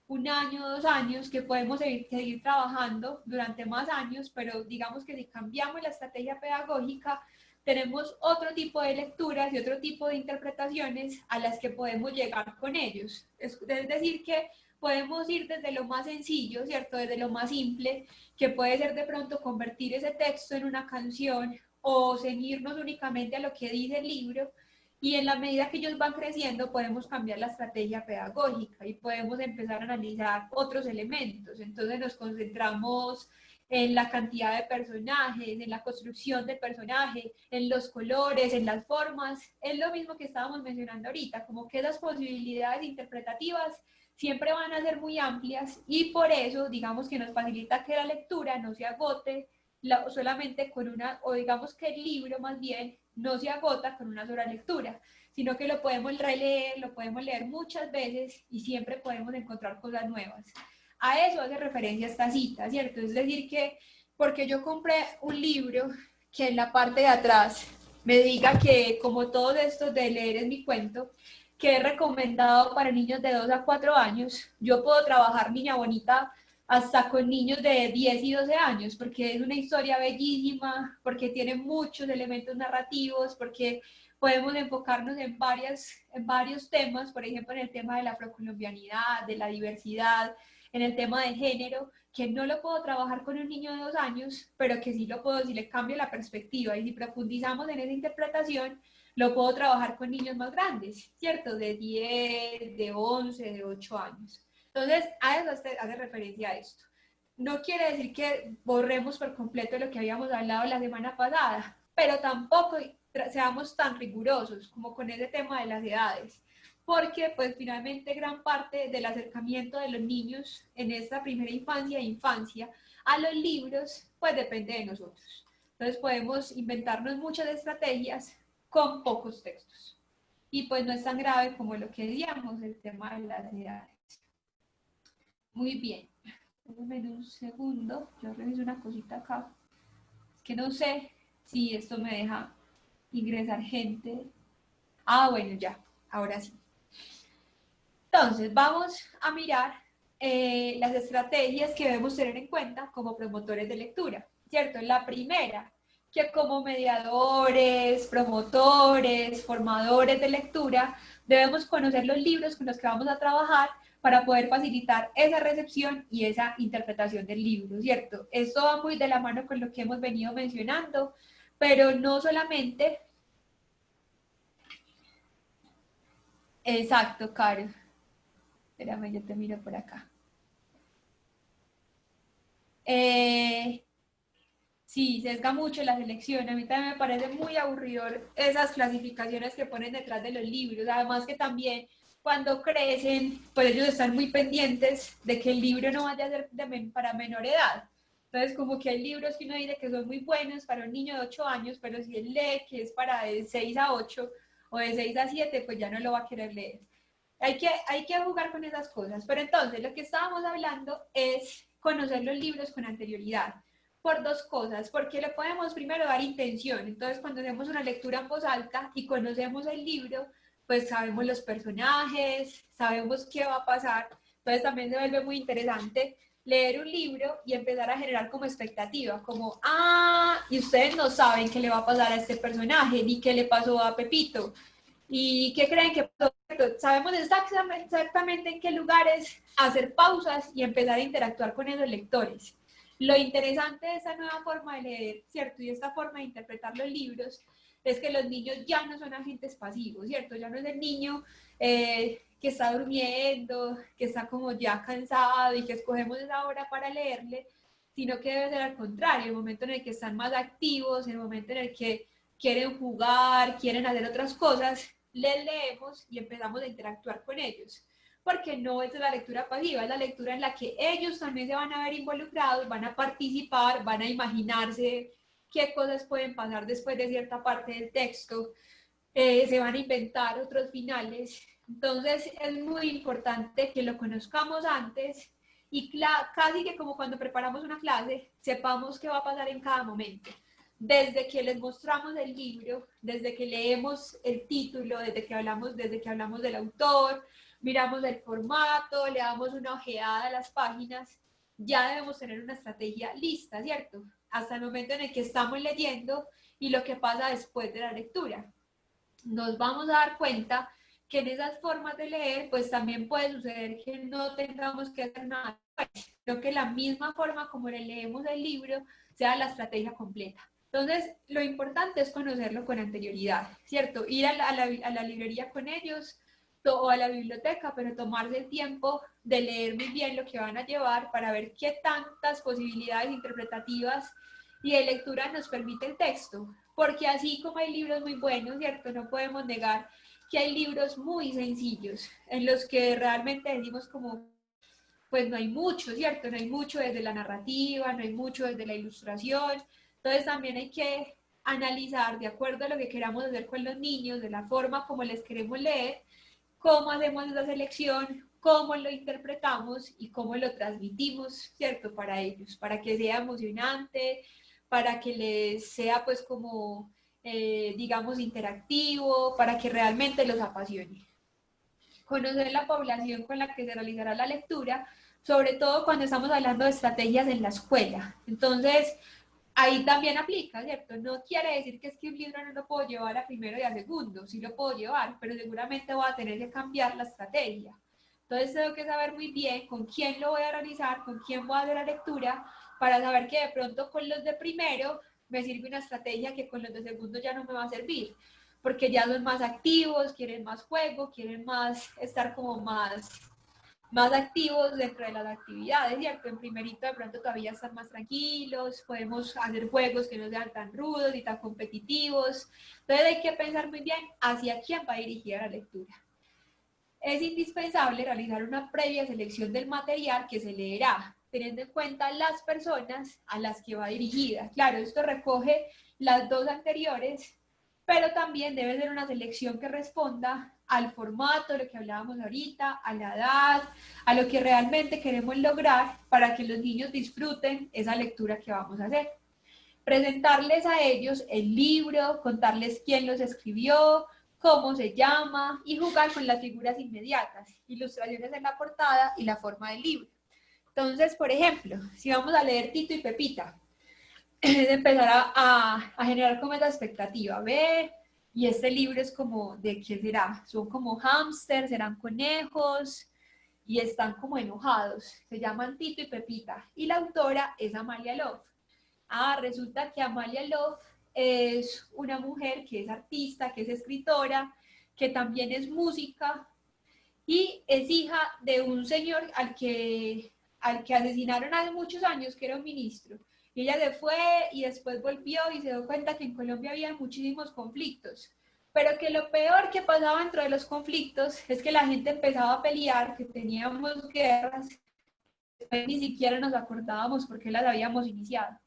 1 año, 2 años, que podemos seguir trabajando durante más años, pero digamos que si cambiamos la estrategia pedagógica, tenemos otro tipo de lecturas y otro tipo de interpretaciones a las que podemos llegar con ellos. Es decir, que podemos ir desde lo más sencillo, ¿cierto? Desde lo más simple, que puede ser de pronto convertir ese texto en una canción o ceñirnos únicamente a lo que dice el libro, y en la medida que ellos van creciendo podemos cambiar la estrategia pedagógica y podemos empezar a analizar otros elementos. Entonces nos concentramos en la cantidad de personajes, en la construcción del personaje, en los colores, en las formas. Es lo mismo que estábamos mencionando ahorita, como que esas posibilidades interpretativas siempre van a ser muy amplias y por eso digamos que nos facilita que la lectura no se agote solamente con una, o digamos que el libro más bien no se agota con una sola lectura, sino que lo podemos releer, lo podemos leer muchas veces y siempre podemos encontrar cosas nuevas. A eso hace referencia esta cita, ¿cierto? Es decir, que porque yo compré un libro que en la parte de atrás me diga que, como todos estos de leer es mi cuento, que es recomendado para niños de 2 a 4 años, yo puedo trabajar Niña Bonita hasta con niños de 10 y 12 años, porque es una historia bellísima, porque tiene muchos elementos narrativos, porque podemos enfocarnos en varios temas, por ejemplo, en el tema de la afrocolombianidad, de la diversidad, en el tema de género, que no lo puedo trabajar con un niño de 2 años, pero que sí lo puedo, si le cambio la perspectiva y si profundizamos en esa interpretación, lo puedo trabajar con niños más grandes, ¿cierto? De 10, de 11, de 8 años. Entonces, a eso hace referencia a esto. No quiere decir que borremos por completo lo que habíamos hablado la semana pasada, pero tampoco seamos tan rigurosos como con ese tema de las edades, porque pues finalmente gran parte del acercamiento de los niños en esta primera infancia a los libros pues depende de nosotros. Entonces podemos inventarnos muchas estrategias con pocos textos. Y pues no es tan grave como lo que decíamos, el tema de las edades. Muy bien. Déjenme un segundo, yo reviso una cosita acá. Es que no sé si esto me deja ingresar gente. Ah, bueno, ya, ahora sí. Entonces, vamos a mirar las estrategias que debemos tener en cuenta como promotores de lectura, ¿cierto? La primera, que como mediadores, promotores, formadores de lectura, debemos conocer los libros con los que vamos a trabajar para poder facilitar esa recepción y esa interpretación del libro, ¿cierto? Esto va muy de la mano con lo que hemos venido mencionando, pero no solamente... Exacto, Caro. Espérame, yo te miro por acá. Sí, sesga mucho la selección. A mí también me parece muy aburridor esas clasificaciones que ponen detrás de los libros. Además que también cuando crecen, pues ellos están muy pendientes de que el libro no vaya a ser para menor edad. Entonces, como que hay libros que uno dice que son muy buenos para un niño de 8 años, pero si él lee que es para de 6 a 8 o de 6 a 7, pues ya no lo va a querer leer. Hay que jugar con esas cosas. Pero entonces, lo que estábamos hablando es conocer los libros con anterioridad por dos cosas, porque le podemos primero dar intención. Entonces, cuando hacemos una lectura en voz alta y conocemos el libro, pues sabemos los personajes, sabemos qué va a pasar. Entonces, también se vuelve muy interesante leer un libro y empezar a generar como expectativa, como, y ustedes no saben qué le va a pasar a este personaje, ni qué le pasó a Pepito, y qué creen que pasó. Sabemos exactamente en qué lugares hacer pausas y empezar a interactuar con esos lectores. Lo interesante de esta nueva forma de leer, ¿cierto? Y esta forma de interpretar los libros es que los niños ya no son agentes pasivos, ¿cierto? Ya no es el niño que está durmiendo, que está como ya cansado y que escogemos esa hora para leerle, sino que debe ser al contrario, el momento en el que están más activos, el momento en el que quieren jugar, quieren hacer otras cosas, les leemos y empezamos a interactuar con ellos. Porque no es la lectura pasiva, es la lectura en la que ellos también se van a ver involucrados, van a participar, van a imaginarse qué cosas pueden pasar después de cierta parte del texto, se van a inventar otros finales. Entonces es muy importante que lo conozcamos antes y casi que como cuando preparamos una clase, sepamos qué va a pasar en cada momento. Desde que les mostramos el libro, desde que leemos el título, desde que hablamos del autor, miramos el formato, le damos una ojeada a las páginas, ya debemos tener una estrategia lista, ¿cierto? Hasta el momento en el que estamos leyendo y lo que pasa después de la lectura. Nos vamos a dar cuenta que en esas formas de leer, pues también puede suceder que no tengamos que hacer nada, sino que la misma forma como le leemos el libro sea la estrategia completa. Entonces, lo importante es conocerlo con anterioridad, ¿cierto? Ir a la librería con ellos o a la biblioteca, pero tomarse el tiempo de leer muy bien lo que van a llevar para ver qué tantas posibilidades interpretativas y de lectura nos permite el texto. Porque así como hay libros muy buenos, ¿cierto? No podemos negar que hay libros muy sencillos en los que realmente decimos como, pues no hay mucho, ¿cierto? No hay mucho desde la narrativa, no hay mucho desde la ilustración. Entonces también hay que analizar de acuerdo a lo que queramos hacer con los niños, de la forma como les queremos leer, cómo hacemos esa selección, cómo lo interpretamos y cómo lo transmitimos, ¿cierto? Para ellos, para que sea emocionante, para que les sea pues como, digamos, interactivo, para que realmente los apasione. Conocer la población con la que se realizará la lectura, sobre todo cuando estamos hablando de estrategias en la escuela. Entonces, ahí también aplica, ¿cierto? No quiere decir que es que un libro no lo puedo llevar a primero y a segundo, sí lo puedo llevar, pero seguramente voy a tener que cambiar la estrategia. Entonces tengo que saber muy bien con quién lo voy a realizar, con quién voy a hacer la lectura, para saber que de pronto con los de primero me sirve una estrategia que con los de segundo ya no me va a servir, porque ya son más activos, quieren más juego, quieren más estar como más activos dentro de las actividades, ¿cierto? En primerito de pronto todavía están más tranquilos, podemos hacer juegos que no sean tan rudos y tan competitivos. Entonces hay que pensar muy bien hacia quién va dirigida la lectura. Es indispensable realizar una previa selección del material que se leerá, teniendo en cuenta las personas a las que va dirigida. Claro, esto recoge las dos anteriores, pero también debe ser una selección que responda al formato, lo que hablábamos ahorita, a la edad, a lo que realmente queremos lograr para que los niños disfruten esa lectura que vamos a hacer. Presentarles a ellos el libro, contarles quién los escribió, cómo se llama y jugar con las figuras inmediatas, ilustraciones en la portada y la forma del libro. Entonces, por ejemplo, si vamos a leer Tito y Pepita, es empezar a generar como esa expectativa, ver, y este libro es como, ¿de qué será? Son como hámsters, serán conejos, y están como enojados, se llaman Tito y Pepita, y la autora es Amalia Love. Resulta que Amalia Love es una mujer que es artista, que es escritora, que también es música y es hija de un señor al que asesinaron hace muchos años, que era un ministro. Y ella se fue y después volvió y se dio cuenta que en Colombia había muchísimos conflictos. Pero que lo peor que pasaba dentro de los conflictos es que la gente empezaba a pelear, que teníamos guerras, ni siquiera nos acordábamos por qué las habíamos iniciado.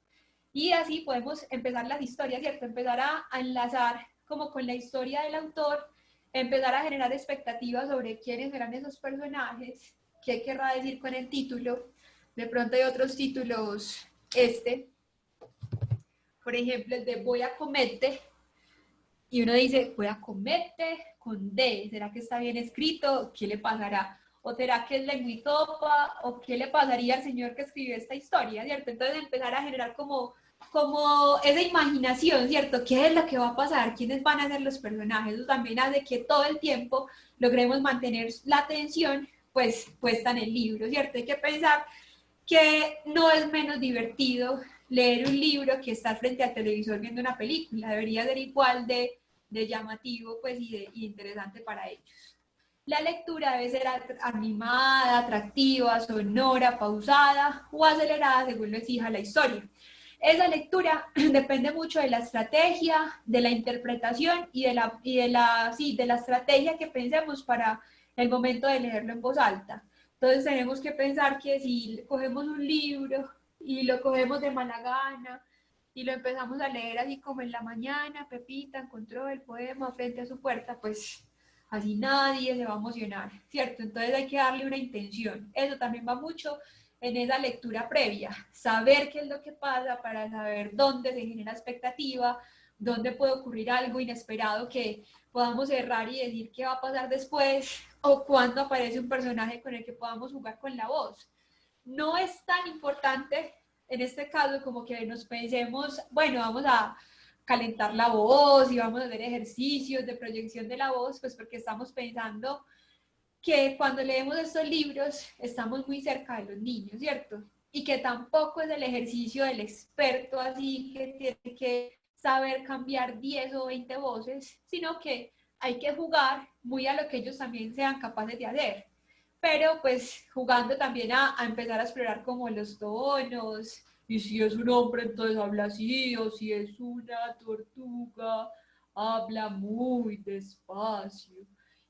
Y así podemos empezar las historias, ¿cierto? Empezar a enlazar como con la historia del autor, empezar a generar expectativas sobre quiénes serán esos personajes, qué querrá decir con el título. De pronto hay otros títulos, por ejemplo, el de Voy a comerte, y uno dice, voy a comerte con D, ¿será que está bien escrito? ¿Qué le pasará? ¿O será que es lenguitopa? ¿O qué le pasaría al señor que escribió esta historia, ¿cierto? Entonces empezar a generar como esa imaginación, ¿cierto? ¿Qué es lo que va a pasar? ¿Quiénes van a ser los personajes? Eso también hace que todo el tiempo logremos mantener la atención pues puesta en el libro, ¿cierto? Hay que pensar que no es menos divertido leer un libro que estar frente al televisor viendo una película, debería ser igual de llamativo pues, y interesante para ellos. La lectura debe ser animada, atractiva, sonora, pausada o acelerada según lo exija la historia. Esa lectura depende mucho de la estrategia, de la interpretación y de la estrategia que pensemos para el momento de leerlo en voz alta. Entonces tenemos que pensar que si cogemos un libro y lo cogemos de mala gana y lo empezamos a leer así como en la mañana, Pepita encontró el poema frente a su puerta, pues así nadie se va a emocionar, ¿cierto? Entonces hay que darle una intención. Eso también va mucho en esa lectura previa, saber qué es lo que pasa para saber dónde se genera expectativa, dónde puede ocurrir algo inesperado que podamos errar y decir qué va a pasar después, o cuando aparece un personaje con el que podamos jugar con la voz. No es tan importante en este caso como que nos pensemos, bueno, vamos a calentar la voz y vamos a hacer ejercicios de proyección de la voz, pues porque estamos pensando que cuando leemos estos libros estamos muy cerca de los niños, ¿cierto? Y que tampoco es el ejercicio del experto así que tiene que saber cambiar 10 o 20 voces, sino que hay que jugar muy a lo que ellos también sean capaces de hacer. Pero pues jugando también a empezar a explorar como los tonos, y si es un hombre entonces habla así, o si es una tortuga, habla muy despacio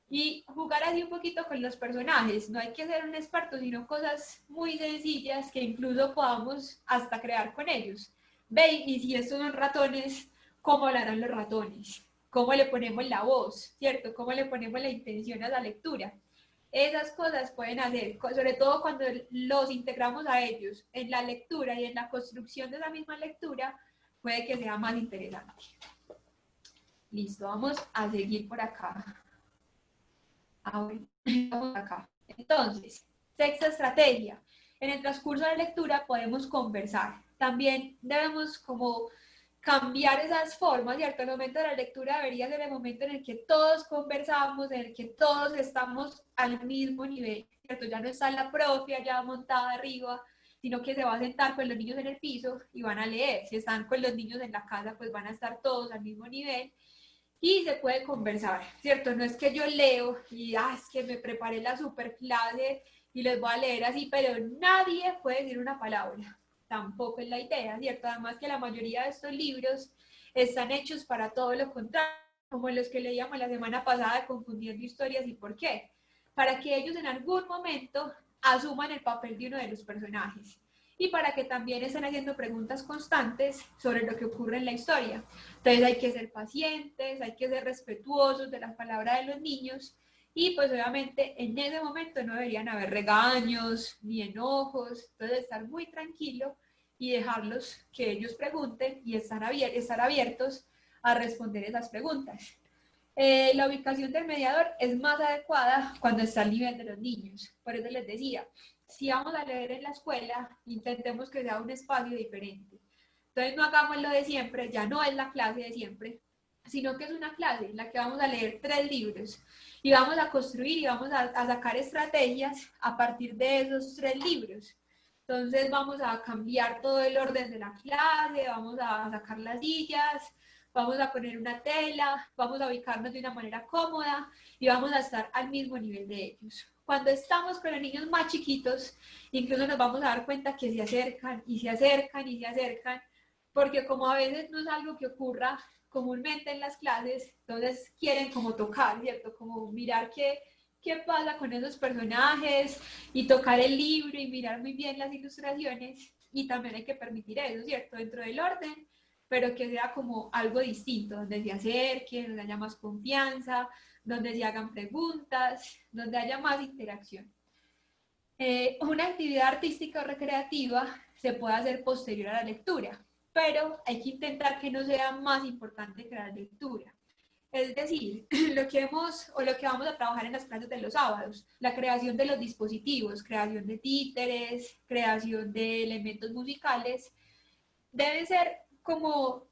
y jugar así un poquito con los personajes. No hay que ser un experto, sino cosas muy sencillas que incluso podamos hasta crear con ellos. Ve, y si estos son ratones, ¿cómo hablarán los ratones? ¿Cómo le ponemos la voz? ¿Cierto? ¿Cómo le ponemos la intención a la lectura? Esas cosas pueden hacer, sobre todo cuando los integramos a ellos en la lectura y en la construcción de esa misma lectura, puede que sea más interesante. Listo, vamos a seguir por acá. Ahora, vamos acá. Entonces, sexta estrategia. En el transcurso de la lectura podemos conversar. También debemos como cambiar esas formas, ¿cierto? El momento de la lectura debería ser el momento en el que todos conversamos, en el que todos estamos al mismo nivel, ¿cierto? Ya no está la profe allá montada arriba, sino que se va a sentar con los niños en el piso y van a leer. Si están con los niños en la casa, pues van a estar todos al mismo nivel y se puede conversar, ¿cierto? No es que yo leo y es que me preparé la super clase y les voy a leer así, pero nadie puede decir una palabra. Tampoco es la idea, ¿cierto? Además que la mayoría de estos libros están hechos para todo lo contrario, como los que leíamos la semana pasada de Confundiendo Historias y por qué. Para que ellos en algún momento asuman el papel de uno de los personajes y para que también estén haciendo preguntas constantes sobre lo que ocurre en la historia. Entonces hay que ser pacientes, hay que ser respetuosos de las palabras de los niños y pues obviamente en ese momento no deberían haber regaños ni enojos, entonces estar muy tranquilo y dejarlos que ellos pregunten y estar abiertos a responder esas preguntas. La ubicación del mediador es más adecuada cuando está al nivel de los niños. Por eso les decía, si vamos a leer en la escuela, intentemos que sea un espacio diferente. Entonces no hagamos lo de siempre, ya no es la clase de siempre, sino que es una clase en la que vamos a leer 3 libros y vamos a construir y vamos a sacar estrategias a partir de esos 3 libros. Entonces vamos a cambiar todo el orden de la clase, vamos a sacar las sillas, vamos a poner una tela, vamos a ubicarnos de una manera cómoda y vamos a estar al mismo nivel de ellos. Cuando estamos con los niños más chiquitos, incluso nos vamos a dar cuenta que se acercan y se acercan y se acercan, porque como a veces no es algo que ocurra comúnmente en las clases, entonces quieren como tocar, ¿cierto? Como mirar qué pasa con esos personajes y tocar el libro y mirar muy bien las ilustraciones y también hay que permitir eso, ¿cierto? Dentro del orden, pero que sea como algo distinto, donde se acerquen, donde haya más confianza, donde se hagan preguntas, donde haya más interacción. Una actividad artística o recreativa se puede hacer posterior a la lectura, pero hay que intentar que no sea más importante que la lectura. Es decir, lo que vamos a trabajar en las clases de los sábados, la creación de los dispositivos, creación de títeres, creación de elementos musicales, debe ser como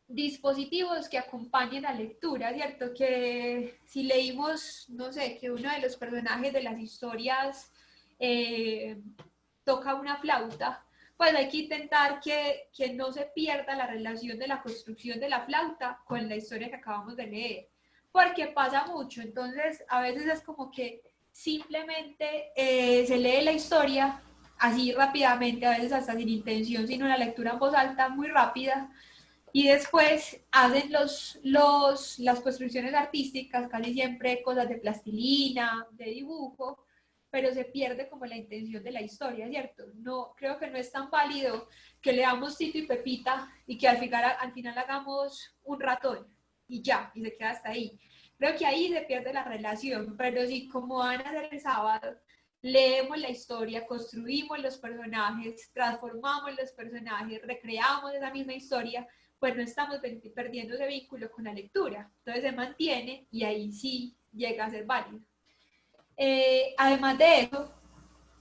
dispositivos que acompañen la lectura, ¿cierto? Que si leímos, no sé, que uno de los personajes de las historias eh, toca una flauta, pues hay que intentar que no se pierda la relación de la construcción de la flauta con la historia que acabamos de leer, porque pasa mucho, entonces a veces es como que simplemente se lee la historia así rápidamente, a veces hasta sin intención, sino una lectura en voz alta muy rápida, y después hacen las construcciones artísticas, casi siempre cosas de plastilina, de dibujo, pero se pierde como la intención de la historia, ¿cierto? No, creo que no es tan válido que leamos Tito y Pepita y que al final hagamos un ratón y ya, y se queda hasta ahí. Creo que ahí se pierde la relación, pero si como van a hacer el sábado, leemos la historia, construimos los personajes, transformamos los personajes, recreamos esa misma historia, pues no estamos perdiendo ese vínculo con la lectura. Entonces se mantiene y ahí sí llega a ser válido. Además de eso,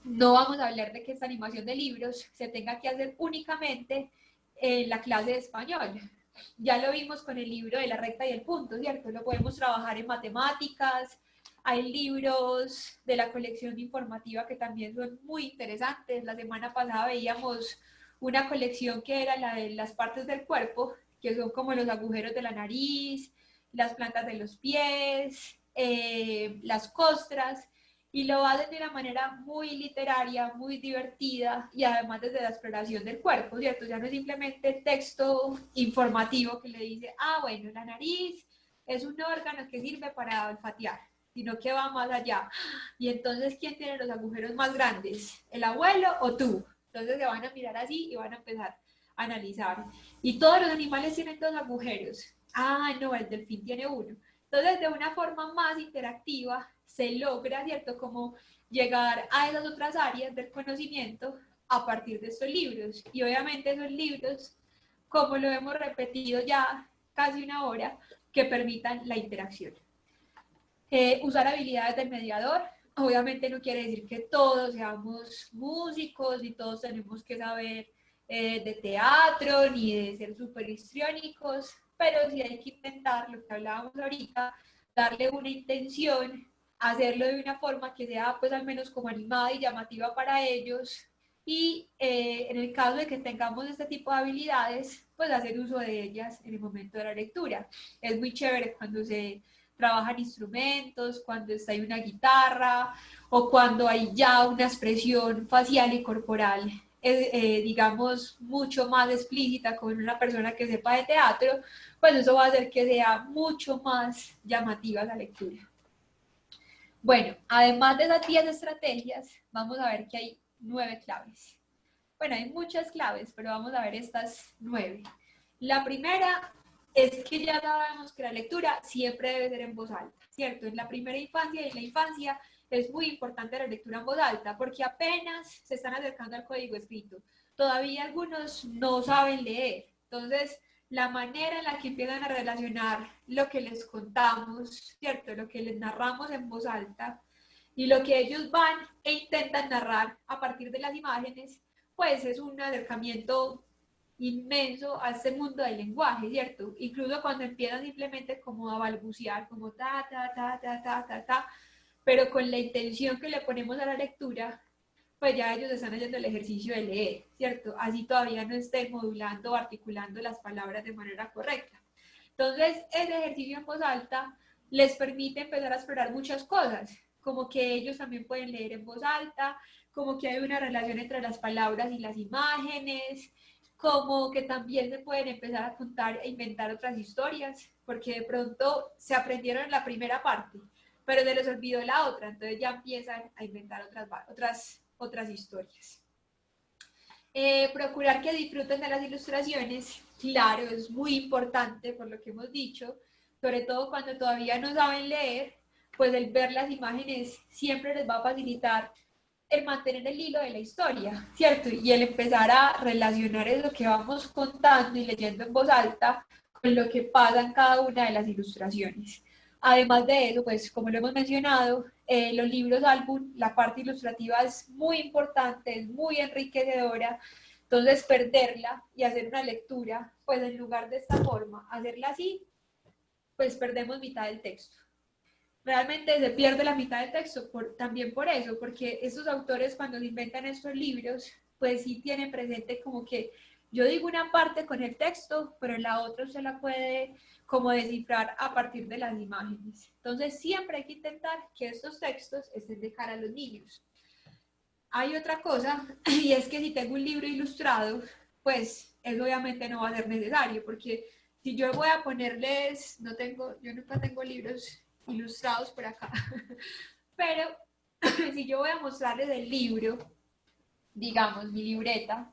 no vamos a hablar de que esta animación de libros se tenga que hacer únicamente en la clase de español. Ya lo vimos con el libro de la recta y el punto, ¿cierto? Lo podemos trabajar en matemáticas, hay libros de la colección informativa que también son muy interesantes. La semana pasada veíamos una colección que era la de las partes del cuerpo, que son como los agujeros de la nariz, las plantas de los pies, las costras, y lo hacen de una manera muy literaria, muy divertida y además desde la exploración del cuerpo, ¿cierto? Ya no es simplemente texto informativo que le dice, bueno, la nariz es un órgano que sirve para olfatear, sino que va más allá. Y entonces, ¿quién tiene los agujeros más grandes? ¿El abuelo o tú? Entonces se van a mirar así y van a empezar a analizar. Y todos los animales tienen 2 agujeros. No, el delfín tiene uno. Entonces, de una forma más interactiva, se logra, ¿cierto?, como llegar a esas otras áreas del conocimiento a partir de estos libros. Y obviamente esos libros, como lo hemos repetido ya casi una hora, que permitan la interacción. Usar habilidades del mediador. Obviamente no quiere decir que todos seamos músicos y todos tenemos que saber de teatro ni de ser súper histriónicos, pero sí hay que intentar, lo que hablábamos ahorita, darle una intención hacerlo de una forma que sea pues al menos como animada y llamativa para ellos. Y en el caso de que tengamos este tipo de habilidades, pues hacer uso de ellas en el momento de la lectura. Es muy chévere cuando se trabajan instrumentos, cuando está ahí una guitarra o cuando hay ya una expresión facial y corporal, digamos, mucho más explícita con una persona que sepa de teatro, pues eso va a hacer que sea mucho más llamativa la lectura. Bueno, además de esas 10 estrategias, vamos a ver que hay 9 claves. Bueno, hay muchas claves, pero vamos a ver estas 9. La primera es que ya sabemos que la lectura siempre debe ser en voz alta, ¿cierto? En la primera infancia y en la infancia es muy importante la lectura en voz alta porque apenas se están acercando al código escrito. Todavía algunos no saben leer. Entonces, la manera en la que empiezan a relacionar lo que les contamos, ¿cierto? Lo que les narramos en voz alta y lo que ellos van e intentan narrar a partir de las imágenes, pues es un acercamiento inmenso a este mundo del lenguaje, ¿cierto? Incluso cuando empiezan simplemente como a balbucear, como ta, ta, ta, ta, ta, ta, ta, pero con la intención que le ponemos a la lectura, pues ya ellos están haciendo el ejercicio de leer, ¿cierto? Así todavía no estén modulando o articulando las palabras de manera correcta. Entonces, ese ejercicio en voz alta les permite empezar a explorar muchas cosas, como que ellos también pueden leer en voz alta, como que hay una relación entre las palabras y las imágenes, como que también se pueden empezar a contar e inventar otras historias, porque de pronto se aprendieron la primera parte, pero se les olvidó la otra, entonces ya empiezan a inventar otras historias. Procurar que disfruten de las ilustraciones, claro, es muy importante por lo que hemos dicho, sobre todo cuando todavía no saben leer, pues el ver las imágenes siempre les va a facilitar el mantener el hilo de la historia, ¿cierto? Y el empezar a relacionar eso que vamos contando y leyendo en voz alta con lo que pasa en cada una de las ilustraciones. Además de eso, pues como lo hemos mencionado, los libros álbum, la parte ilustrativa es muy importante, es muy enriquecedora, entonces perderla y hacer una lectura, pues en lugar de esta forma, hacerla así, pues perdemos mitad del texto. Realmente se pierde la mitad del texto también por eso, porque estos autores cuando se inventan estos libros, pues sí tienen presente como que yo digo una parte con el texto, pero la otra se la puede como descifrar a partir de las imágenes. Entonces siempre hay que intentar que estos textos estén de cara a los niños. Hay otra cosa, y es que si tengo un libro ilustrado, pues eso obviamente no va a ser necesario, porque si yo voy a ponerles, yo nunca tengo libros ilustrados por acá, pero si yo voy a mostrarles el libro, digamos, mi libreta,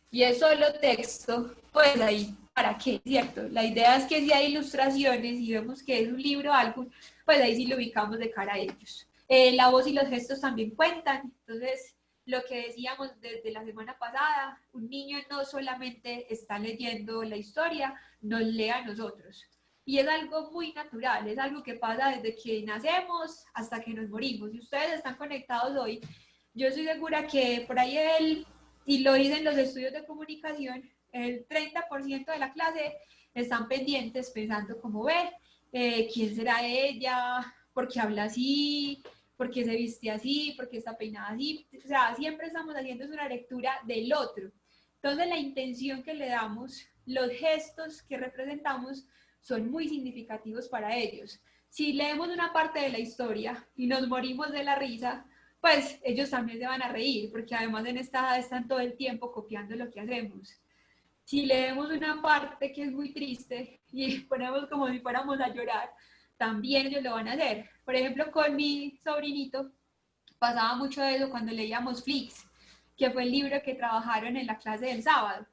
y es solo texto, pues ahí, ¿para qué? ¿Cierto? La idea es que si hay ilustraciones y vemos que es un libro o algo, pues ahí sí lo ubicamos de cara a ellos. La voz y los gestos también cuentan, entonces lo que decíamos desde la semana pasada, un niño no solamente está leyendo la historia, nos lee a nosotros. Y es algo muy natural, es algo que pasa desde que nacemos hasta que nos morimos. Si ustedes están conectados hoy, yo estoy segura que por ahí y lo dicen los estudios de comunicación, el 30% de la clase están pendientes pensando cómo ver, quién será ella, por qué habla así, por qué se viste así, por qué está peinada así. O sea, siempre estamos haciendo una lectura del otro. Entonces, la intención que le damos, los gestos que representamos, son muy significativos para ellos. Si leemos una parte de la historia y nos morimos de la risa, pues ellos también se van a reír, porque además en esta edad están todo el tiempo copiando lo que hacemos. Si leemos una parte que es muy triste y ponemos como si fuéramos a llorar, también ellos lo van a hacer. Por ejemplo, con mi sobrinito pasaba mucho eso cuando leíamos Flix, que fue el libro que trabajaron en la clase del sábado.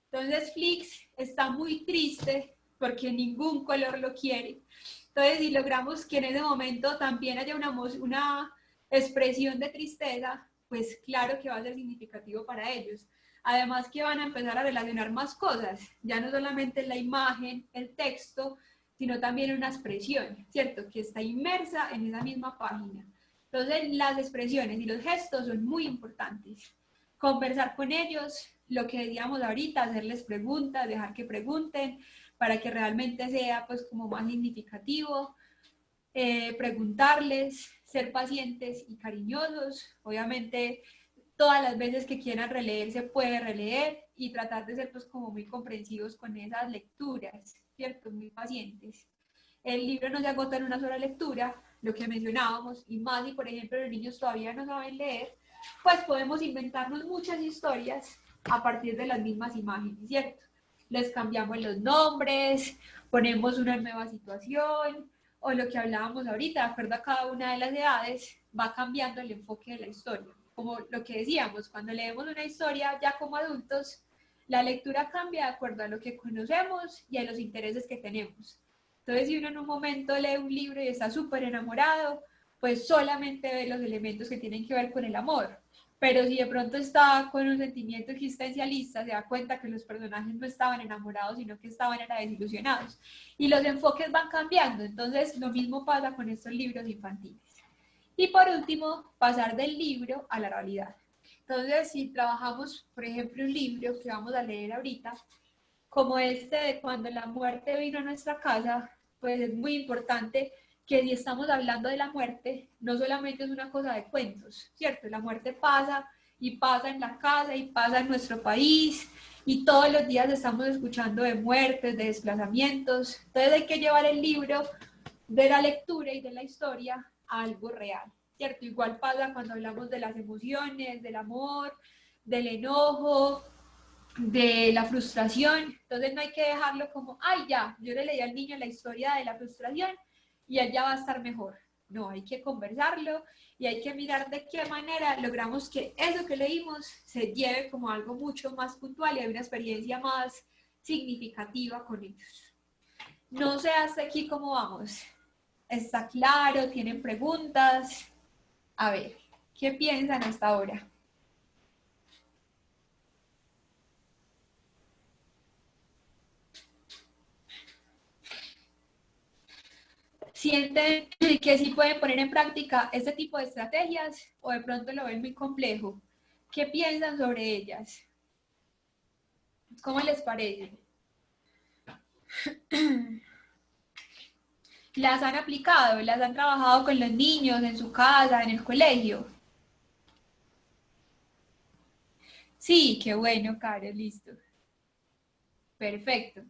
Entonces Flix está muy triste porque ningún color lo quiere. Entonces, si logramos que en ese momento también haya una expresión de tristeza, pues claro que va a ser significativo para ellos. Además que van a empezar a relacionar más cosas, ya no solamente la imagen, el texto, sino también una expresión, ¿cierto? Que está inmersa en esa misma página. Entonces, las expresiones y los gestos son muy importantes. Conversar con ellos, lo que decíamos ahorita, hacerles preguntas, dejar que pregunten, para que realmente sea pues como más significativo. Preguntarles, ser pacientes y cariñosos. Obviamente, todas las veces que quieran releer, se puede releer y tratar de ser pues como muy comprensivos con esas lecturas, ¿cierto? Muy pacientes. El libro no se agota en una sola lectura, lo que mencionábamos, y más si por ejemplo los niños todavía no saben leer, pues podemos inventarnos muchas historias a partir de las mismas imágenes, ¿cierto? Les cambiamos los nombres, ponemos una nueva situación, o lo que hablábamos ahorita, de acuerdo a cada una de las edades, va cambiando el enfoque de la historia. Como lo que decíamos, cuando leemos una historia ya como adultos, la lectura cambia de acuerdo a lo que conocemos y a los intereses que tenemos. Entonces, si uno en un momento lee un libro y está súper enamorado, pues solamente ve los elementos que tienen que ver con el amor. Pero si de pronto está con un sentimiento existencialista, se da cuenta que los personajes no estaban enamorados, sino que estaban desilusionados. Y los enfoques van cambiando. Entonces, lo mismo pasa con estos libros infantiles. Y por último, pasar del libro a la realidad. Entonces, si trabajamos, por ejemplo, un libro que vamos a leer ahorita, como este de Cuando la muerte vino a nuestra casa, pues es muy importante que si estamos hablando de la muerte, no solamente es una cosa de cuentos, ¿cierto? La muerte pasa y pasa en la casa y pasa en nuestro país y todos los días estamos escuchando de muertes, de desplazamientos. Entonces hay que llevar el libro de la lectura y de la historia a algo real, ¿cierto? Igual pasa cuando hablamos de las emociones, del amor, del enojo, de la frustración. Entonces no hay que dejarlo como, ay ya, yo le leí al niño la historia de la frustración y él ya va a estar mejor. No, hay que conversarlo y hay que mirar de qué manera logramos que eso que leímos se lleve como algo mucho más puntual y hay una experiencia más significativa con ellos. No sé hasta aquí cómo vamos. ¿Está claro? ¿Tienen preguntas? A ver, ¿qué piensan hasta ahora? ¿Sienten que sí pueden poner en práctica este tipo de estrategias o de pronto lo ven muy complejo? ¿Qué piensan sobre ellas? ¿Cómo les parece? ¿Las han aplicado? ¿Las han trabajado con los niños en su casa, en el colegio? Sí, qué bueno, Karen, listo. Perfecto.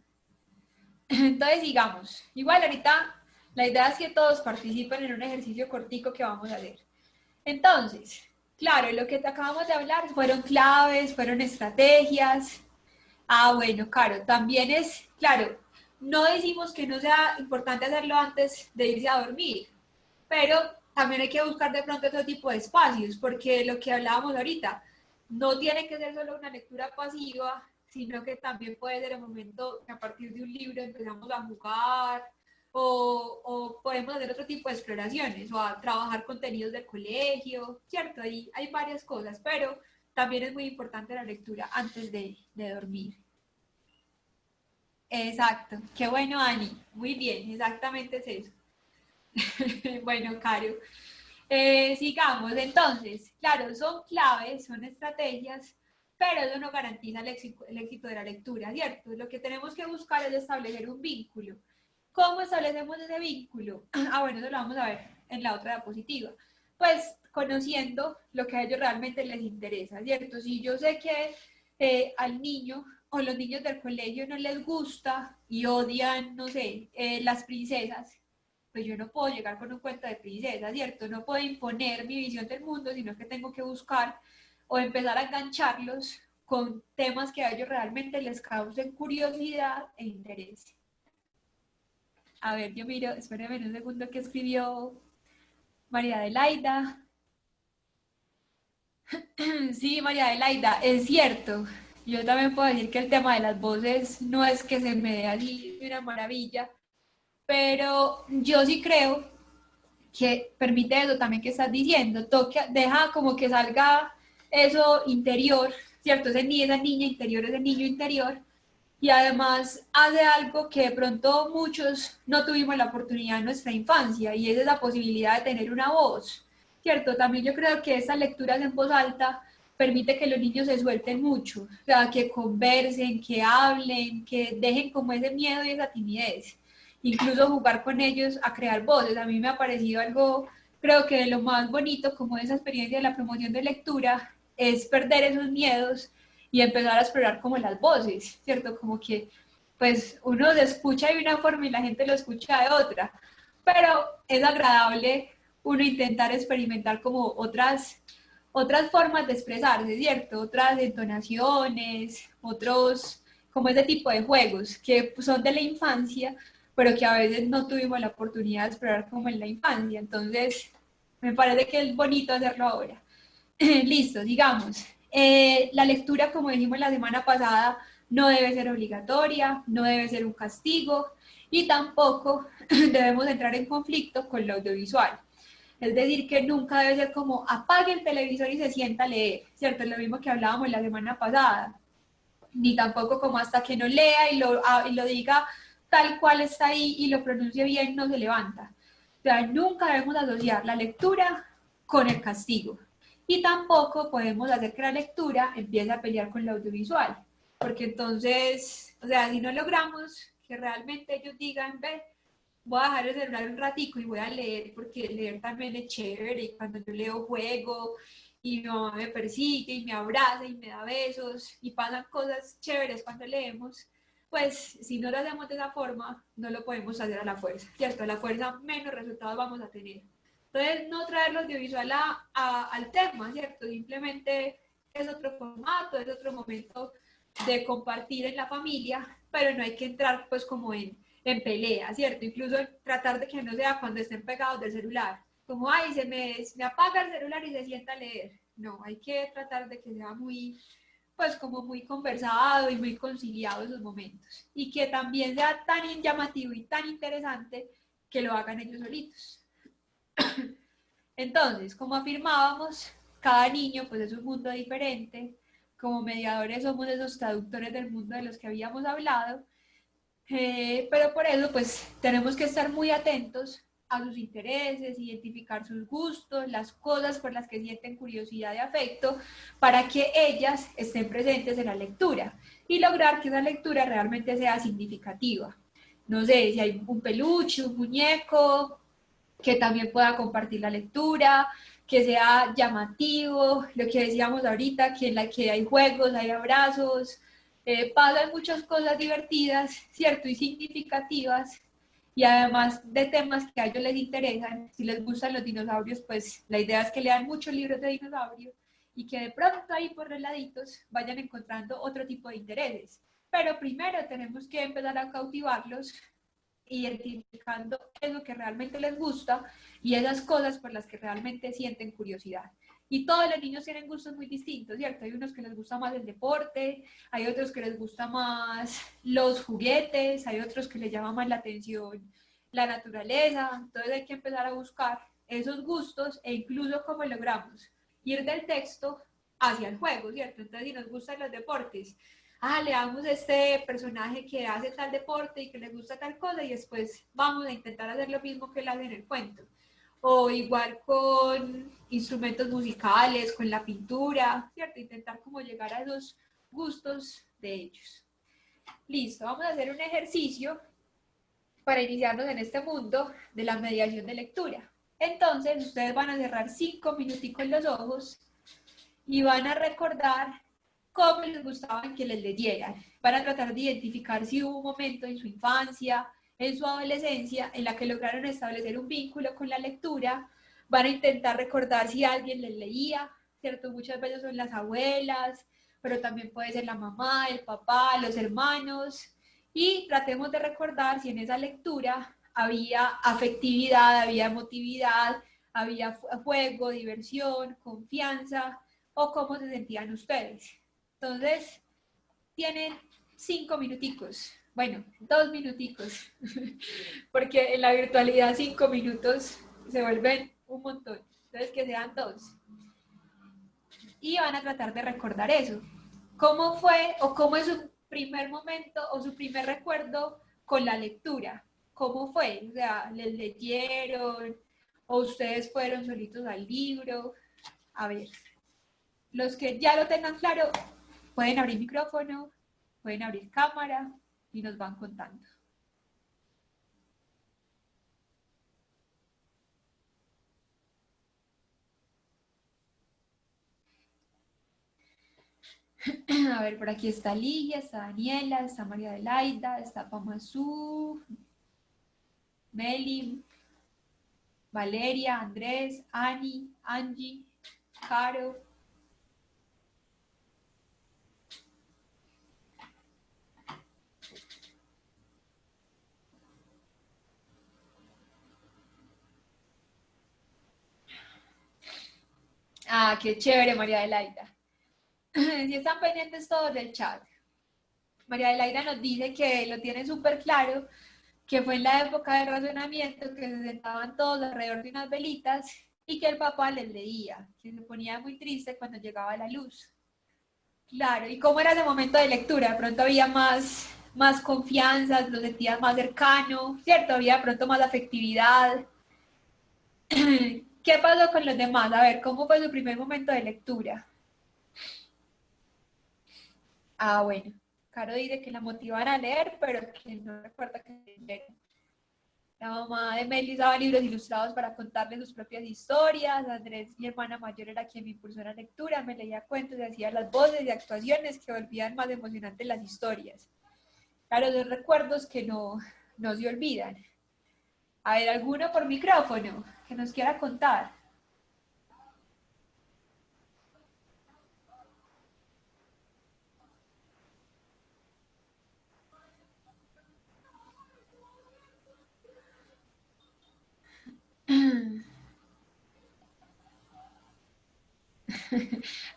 Entonces, digamos, igual ahorita la idea es que todos participen en un ejercicio cortico que vamos a hacer. Entonces, claro, lo que te acabamos de hablar fueron claves, fueron estrategias. Ah, bueno, claro, también es, claro, no decimos que no sea importante hacerlo antes de irse a dormir, pero también hay que buscar de pronto otro tipo de espacios, porque lo que hablábamos ahorita, no tiene que ser solo una lectura pasiva, sino que también puede ser el momento que a partir de un libro empezamos a jugar o podemos hacer otro tipo de exploraciones o a trabajar contenidos del colegio, ¿cierto? Ahí hay varias cosas, pero también es muy importante la lectura antes de dormir. Exacto, qué bueno, Ani. Muy bien, exactamente es eso. Bueno, Caro. Sigamos, entonces, claro, son claves, son estrategias, pero eso no garantiza el éxito de la lectura, ¿cierto? Lo que tenemos que buscar es establecer un vínculo. ¿Cómo establecemos ese vínculo? Ah, bueno, eso lo vamos a ver en la otra diapositiva. Pues conociendo lo que a ellos realmente les interesa, ¿cierto? Si yo sé que al niño o los niños del colegio no les gusta y odian, no sé, las princesas, pues yo no puedo llegar con un cuento de princesa, ¿cierto? No puedo imponer mi visión del mundo, sino que tengo que buscar o empezar a engancharlos con temas que a ellos realmente les causen curiosidad e interés. A ver, yo miro, espérenme un segundo que escribió María Adelaida. Sí, María Adelaida, es cierto. Yo también puedo decir que el tema de las voces no es que se me dé así una maravilla, pero yo sí creo que permite eso también que estás diciendo, toque, deja como que salga eso interior, ¿cierto? Esa niña interior, ese niño interior, y además hace algo que de pronto muchos no tuvimos la oportunidad en nuestra infancia, y es esa posibilidad de tener una voz, ¿cierto? También yo creo que esas lecturas en voz alta permite que los niños se suelten mucho, o sea, que conversen, que hablen, que dejen como ese miedo y esa timidez incluso jugar con ellos a crear voces. A mí me ha parecido algo creo que lo más bonito como esa experiencia de la promoción de lectura es perder esos miedos y empezar a explorar como las voces, ¿cierto? Como que pues uno se escucha de una forma y la gente lo escucha de otra, pero es agradable uno intentar experimentar como otras formas de expresarse, ¿cierto? Otras entonaciones, otros, como ese tipo de juegos que son de la infancia, pero que a veces no tuvimos la oportunidad de explorar como en la infancia. Entonces, me parece que es bonito hacerlo ahora. Listo, digamos. La lectura, como dijimos la semana pasada, no debe ser obligatoria, no debe ser un castigo y tampoco debemos entrar en conflicto con lo audiovisual. Es decir, que nunca debe ser como apague el televisor y se sienta a leer, ¿cierto? Es lo mismo que hablábamos la semana pasada. Ni tampoco como hasta que no lea y lo diga tal cual está ahí y lo pronuncie bien, no se levanta. O sea, nunca debemos asociar la lectura con el castigo. Y tampoco podemos hacer que la lectura empiece a pelear con lo audiovisual. Porque entonces, o sea, si no logramos que realmente ellos digan, ve, voy a dejar el celular un ratico y voy a leer, porque leer también es chévere, y cuando yo leo juego, y mi mamá me persigue, y me abraza, y me da besos, y pasan cosas chéveres cuando leemos, pues si no lo hacemos de esa forma, no lo podemos hacer a la fuerza, ¿cierto? A la fuerza menos resultados vamos a tener. Entonces, no traer lo audiovisual al tema, ¿cierto? Simplemente es otro formato, es otro momento de compartir en la familia, pero no hay que entrar pues como en pelea, ¿cierto? Incluso tratar de que no sea cuando estén pegados del celular, como, ay, me apaga el celular y se sienta a leer. No, hay que tratar de que sea muy, pues como muy conversado y muy conciliado esos momentos. Y que también sea tan llamativo y tan interesante que lo hagan ellos solitos. Entonces, como afirmábamos, cada niño pues es un mundo diferente. Como mediadores somos esos traductores del mundo de los que habíamos hablado, pero por eso, pues, tenemos que estar muy atentos a sus intereses, identificar sus gustos, las cosas por las que sienten curiosidad y afecto, para que ellas estén presentes en la lectura y lograr que esa lectura realmente sea significativa. No sé, si hay un peluche, un muñeco, que también pueda compartir la lectura, que sea llamativo, lo que decíamos ahorita, que en la que hay juegos, hay abrazos, pasan muchas cosas divertidas, ¿cierto? Y significativas, y además de temas que a ellos les interesan. Si les gustan los dinosaurios, pues la idea es que lean muchos libros de dinosaurios y que de pronto ahí por reladitos vayan encontrando otro tipo de intereses. Pero primero tenemos que empezar a cautivarlos identificando eso que realmente les gusta y esas cosas por las que realmente sienten curiosidad. Y todos los niños tienen gustos muy distintos, ¿cierto? Hay unos que les gusta más el deporte, hay otros que les gusta más los juguetes, hay otros que les llama más la atención la naturaleza. Entonces hay que empezar a buscar esos gustos e incluso cómo logramos ir del texto hacia el juego, ¿cierto? Entonces si nos gustan los deportes, le damos este personaje que hace tal deporte y que le gusta tal cosa y después vamos a intentar hacer lo mismo que él hace en el cuento. O igual con instrumentos musicales, con la pintura, ¿cierto? Intentar como llegar a esos gustos de ellos. Listo, vamos a hacer un ejercicio para iniciarnos en este mundo de la mediación de lectura. Entonces, ustedes van a cerrar 5 minuticos los ojos y van a recordar cómo les gustaba que les leyeran. Van a tratar de identificar si hubo un momento en su infancia, en su adolescencia, en la que lograron establecer un vínculo con la lectura. Van a intentar recordar si alguien les leía, ¿cierto? Muchas veces son las abuelas, pero también puede ser la mamá, el papá, los hermanos. Y tratemos de recordar si en esa lectura había afectividad, había emotividad, había juego, diversión, confianza, o cómo se sentían ustedes. Entonces, tienen 5 minuticos, bueno, 2 minuticos, porque en la virtualidad 5 minutos se vuelven un montón, entonces que sean 2. Y van a tratar de recordar eso. ¿Cómo fue o cómo es su primer momento o su primer recuerdo con la lectura? ¿Cómo fue? O sea, ¿les leyeron o ustedes fueron solitos al libro? A ver, los que ya lo tengan claro, pueden abrir micrófono, pueden abrir cámara y nos van contando. A ver, por aquí está Ligia, está Daniela, está María Adelaida, está Pamazú, Meli, Valeria, Andrés, Ani, Angie, Caro. Ah, qué chévere, María Adelaida. Si están pendientes todos del chat. María Adelaida nos dice que lo tiene súper claro, que fue en la época de razonamiento que se sentaban todos alrededor de unas velitas y que el papá les leía, que se ponía muy triste cuando llegaba la luz. Claro, ¿y cómo era ese momento de lectura? De pronto había más confianza, lo sentías más cercano, ¿cierto? Había de pronto más afectividad. ¿Qué pasó con los demás? A ver, ¿cómo fue su primer momento de lectura? Ah, bueno. Caro dice que la motivan a leer, pero que no recuerda que leyeron. La mamá de Meli usaba libros ilustrados para contarle sus propias historias. Andrés, mi hermana mayor, era quien me impulsó a la lectura. Me leía cuentos y hacía las voces y actuaciones que volvían más emocionantes las historias. Claro, los recuerdos que no se olvidan. A ver, alguno por micrófono que nos quiera contar.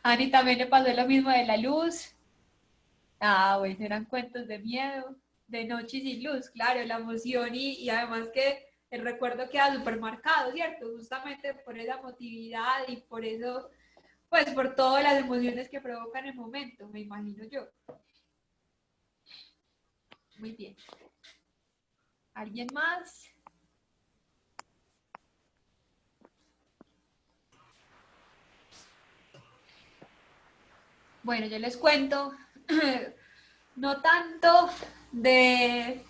A Ani también le pasó lo mismo de la luz. Ah, bueno, eran cuentos de miedo, de noche y sin luz, claro, la emoción y además que el recuerdo queda súper marcado, ¿cierto? Justamente por esa emotividad y por eso, pues por todas las emociones que provocan el momento, me imagino yo. Muy bien. ¿Alguien más? Bueno, yo les cuento, no tanto de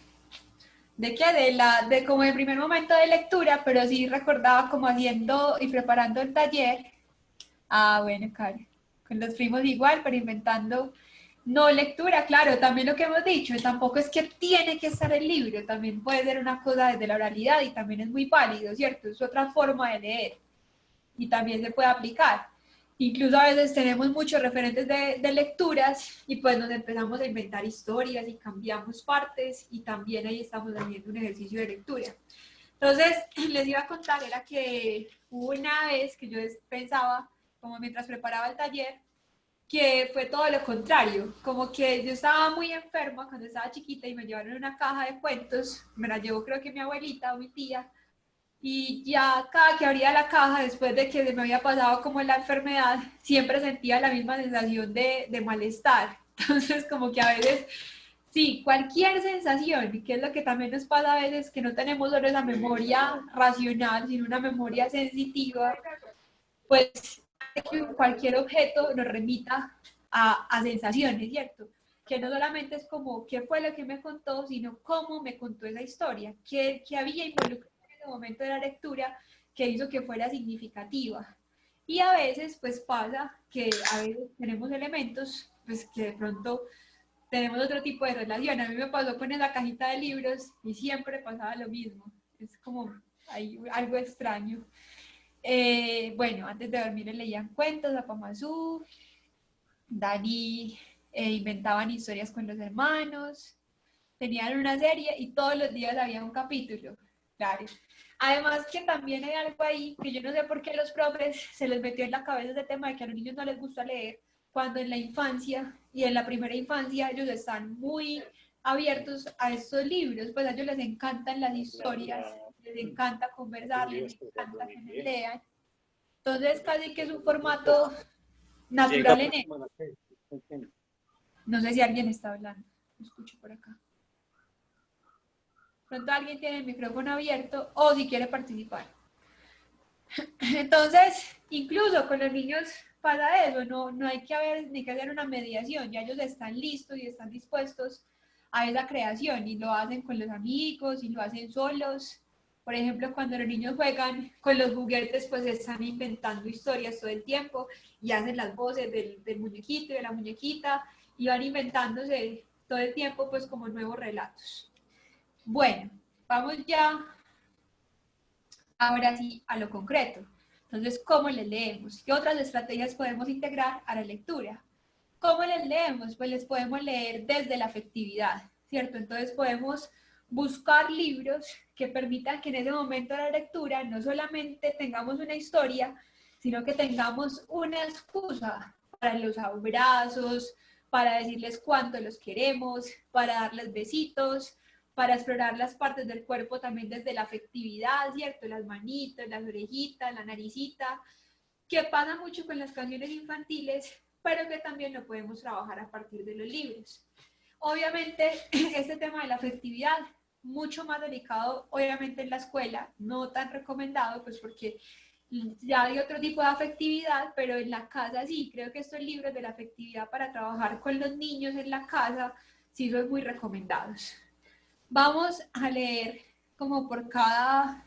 de como el primer momento de lectura, pero sí recordaba como haciendo y preparando el taller. Ah, bueno, Karen, con los primos igual, pero inventando no lectura, claro, también lo que hemos dicho, tampoco es que tiene que estar el libro, también puede ser una cosa desde la oralidad y también es muy válido, ¿cierto? Es otra forma de leer y también se puede aplicar. Incluso a veces tenemos muchos referentes de lecturas y pues nos empezamos a inventar historias y cambiamos partes y también ahí estamos haciendo un ejercicio de lectura. Entonces, les iba a contar, era que hubo una vez que yo pensaba, como mientras preparaba el taller, que fue todo lo contrario, como que yo estaba muy enferma cuando estaba chiquita y me llevaron una caja de cuentos, me la llevó creo que mi abuelita o mi tía, y ya cada que abría la caja, después de que se me había pasado como la enfermedad, siempre sentía la misma sensación de malestar. Entonces, como que a veces, sí, cualquier sensación, que es lo que también nos pasa a veces, que no tenemos solo esa memoria racional, sino una memoria sensitiva, pues que cualquier objeto nos remita a sensaciones, ¿cierto? Que no solamente es como qué fue lo que me contó, sino cómo me contó esa historia, qué había involucrado en ese momento de la lectura que hizo que fuera significativa. Y a veces, pues pasa que a veces tenemos elementos, pues que de pronto tenemos otro tipo de relación. A mí me pasó con esa cajita de libros y siempre pasaba lo mismo. Es como hay algo extraño. Bueno, antes de dormir le leían cuentos a Pamazú, Dani inventaban historias con los hermanos, tenían una serie y todos los días había un capítulo, claro. Además que también hay algo ahí que yo no sé por qué los profes se les metió en la cabeza ese tema de que a los niños no les gusta leer, cuando en la infancia y en la primera infancia ellos están muy abiertos a estos libros, pues a ellos les encantan las historias, les encanta conversar, les encanta que les lean. Entonces casi que es un formato natural en él. No sé si alguien está hablando, lo escucho por acá. Pronto alguien tiene el micrófono abierto o si quiere participar. Entonces, incluso con los niños pasa eso, no hay que haber ni que hacer una mediación, ya ellos están listos y están dispuestos a esa creación y lo hacen con los amigos y lo hacen solos. Por ejemplo, cuando los niños juegan con los juguetes, pues están inventando historias todo el tiempo y hacen las voces del muñequito y de la muñequita y van inventándose todo el tiempo pues como nuevos relatos. Bueno, vamos ya ahora sí a lo concreto. Entonces, ¿cómo les leemos? ¿Qué otras estrategias podemos integrar a la lectura? ¿Cómo les leemos? Pues les podemos leer desde la afectividad, ¿cierto? Entonces podemos buscar libros que permitan que en ese momento de la lectura no solamente tengamos una historia, sino que tengamos una excusa para los abrazos, para decirles cuánto los queremos, para darles besitos, para explorar las partes del cuerpo también desde la afectividad, ¿cierto? Las manitos, las orejitas, la naricita, que pasa mucho con las canciones infantiles, pero que también lo podemos trabajar a partir de los libros. Obviamente, este tema de la afectividad, mucho más delicado, obviamente en la escuela, no tan recomendado, pues porque ya hay otro tipo de afectividad, pero en la casa sí, creo que estos libros de la afectividad para trabajar con los niños en la casa sí son muy recomendados. Vamos a leer como por cada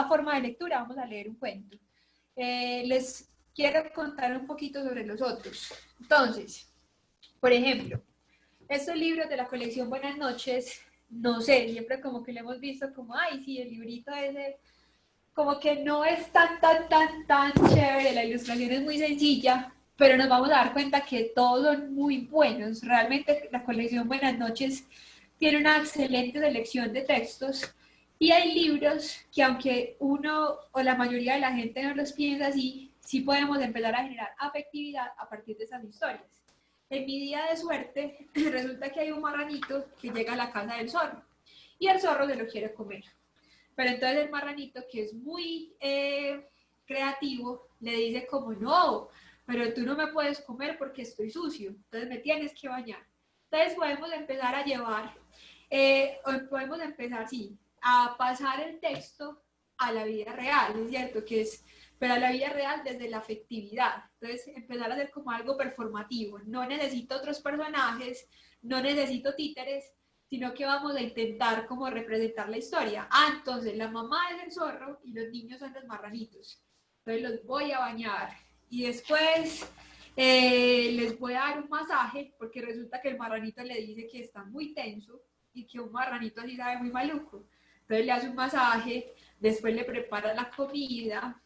forma de lectura, vamos a leer un cuento. Les quiero contar un poquito sobre los otros. Entonces, por ejemplo, estos libros de la colección Buenas noches, no sé, siempre como que lo hemos visto como, ay, sí, el librito ese, como que no es tan chévere, la ilustración es muy sencilla, pero nos vamos a dar cuenta que todos son muy buenos. Realmente la colección Buenas noches tiene una excelente selección de textos y hay libros que aunque uno o la mayoría de la gente no los piensa así, sí podemos empezar a generar afectividad a partir de esas historias. En mi día de suerte, resulta que hay un marranito que llega a la casa del zorro y el zorro se lo quiere comer. Pero entonces el marranito, que es muy creativo, le dice como, no, pero tú no me puedes comer porque estoy sucio, entonces me tienes que bañar. Entonces podemos empezar a llevar, podemos empezar, sí, a pasar el texto a la vida real, ¿es cierto? Que es, pero a la vida real desde la afectividad. Entonces empezar a hacer como algo performativo. No necesito otros personajes, no necesito títeres, sino que vamos a intentar como representar la historia. Ah, entonces la mamá es el zorro y los niños son los marranitos. Entonces los voy a bañar y después les voy a dar un masaje porque resulta que el marranito le dice que está muy tenso y que un marranito así sabe muy maluco. Entonces le hace un masaje, después le prepara la comida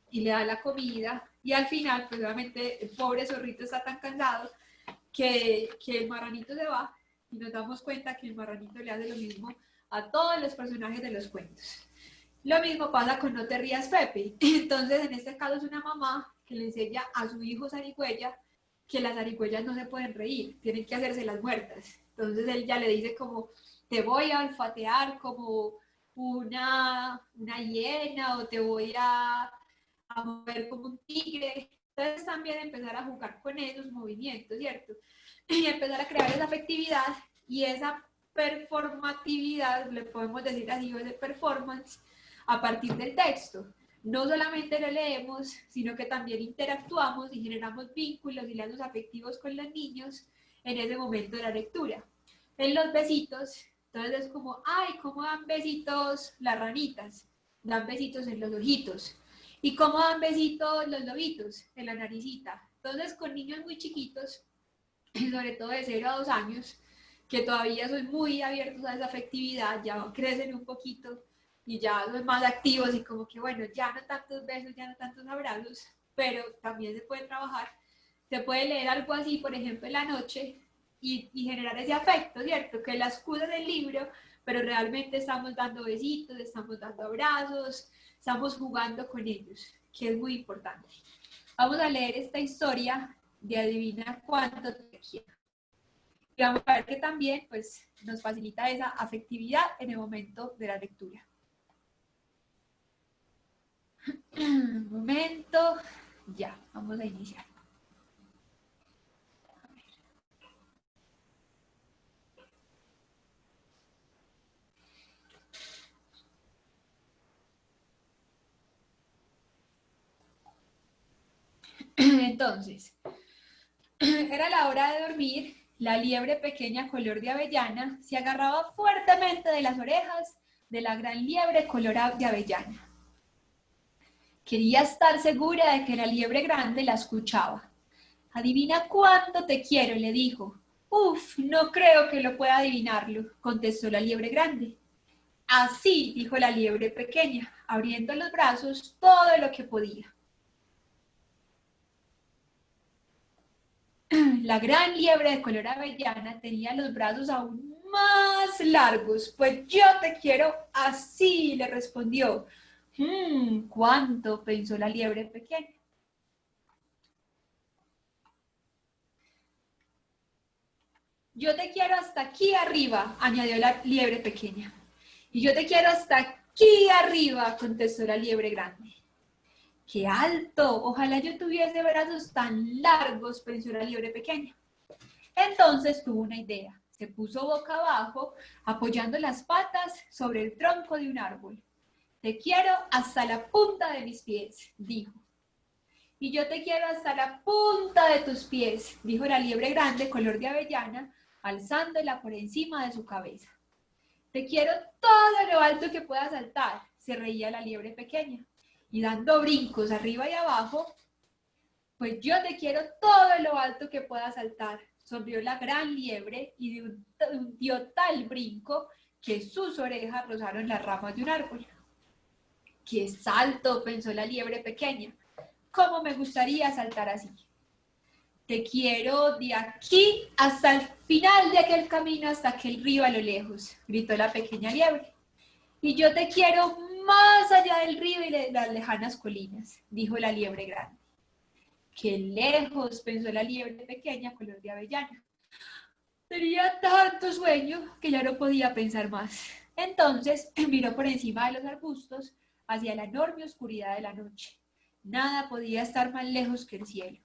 y le da la comida y al final, pues obviamente el pobre zorrito está tan cansado que el marranito se va y nos damos cuenta que el marranito le hace lo mismo a todos los personajes de los cuentos. Lo mismo pasa con No te rías, Pepe. Entonces, en este caso es una mamá que le enseña a su hijo zarigüeya que las zarigüeyas no se pueden reír, tienen que hacerse las muertas. Entonces él ya le dice como, te voy a olfatear como una hiena o te voy a mover como un tigre. Entonces también empezar a jugar con esos movimientos, ¿cierto? Y empezar a crear esa afectividad y esa performatividad, le podemos decir así, o ese performance, a partir del texto. No solamente lo leemos, sino que también interactuamos y generamos vínculos y lazos afectivos con los niños en ese momento de la lectura. En los besitos, entonces es como, ay, ¿cómo dan besitos las ranitas? Dan besitos en los ojitos. ¿Y cómo dan besitos los lobitos? En la naricita. Entonces, con niños muy chiquitos, sobre todo de 0 a 2 años, que todavía son muy abiertos a esa afectividad, ya crecen un poquito y ya son más activos y como que, bueno, ya no tantos besos, ya no tantos abrazos, pero también se puede trabajar. Se puede leer algo así, por ejemplo, en la noche y generar ese afecto, ¿cierto? Que la excusa del libro, pero realmente estamos dando besitos, estamos dando abrazos, estamos jugando con ellos, que es muy importante. Vamos a leer esta historia de Adivina cuánto te quiero. Y vamos a ver que también pues, nos facilita esa afectividad en el momento de la lectura. Un momento, ya, vamos a iniciar. Entonces, era la hora de dormir, la liebre pequeña color de avellana se agarraba fuertemente de las orejas de la gran liebre color de avellana. Quería estar segura de que la liebre grande la escuchaba. «Adivina cuánto te quiero», le dijo. «Uf, no creo que lo pueda adivinarlo», contestó la liebre grande. «Así», dijo la liebre pequeña, abriendo los brazos todo lo que podía. La gran liebre de color avellana tenía los brazos aún más largos. «Pues yo te quiero así», le respondió. «¿Cuánto?», pensó la liebre pequeña. «Yo te quiero hasta aquí arriba», añadió la liebre pequeña. «Y yo te quiero hasta aquí arriba», contestó la liebre grande. «¡Qué alto! Ojalá yo tuviese brazos tan largos», pensó la liebre pequeña. Entonces tuvo una idea. Se puso boca abajo, apoyando las patas sobre el tronco de un árbol. «Te quiero hasta la punta de mis pies», dijo. «Y yo te quiero hasta la punta de tus pies», dijo la liebre grande color de avellana, alzándola por encima de su cabeza. «Te quiero todo lo alto que pueda saltar», se reía la liebre pequeña, y dando brincos arriba y abajo. «Pues yo te quiero todo lo alto que pueda saltar», sonrió la gran liebre y dio tal brinco que sus orejas rozaron las ramas de un árbol. «¡Qué salto!», pensó la liebre pequeña. «¿Cómo me gustaría saltar así?». «Te quiero de aquí hasta el final de aquel camino, hasta aquel río a lo lejos», gritó la pequeña liebre. «Y yo te quiero más allá del río y de las lejanas colinas», dijo la liebre grande. «Qué lejos», pensó la liebre pequeña color de avellana. Tenía tanto sueño que ya no podía pensar más. Entonces miró por encima de los arbustos hacia la enorme oscuridad de la noche. Nada podía estar más lejos que el cielo.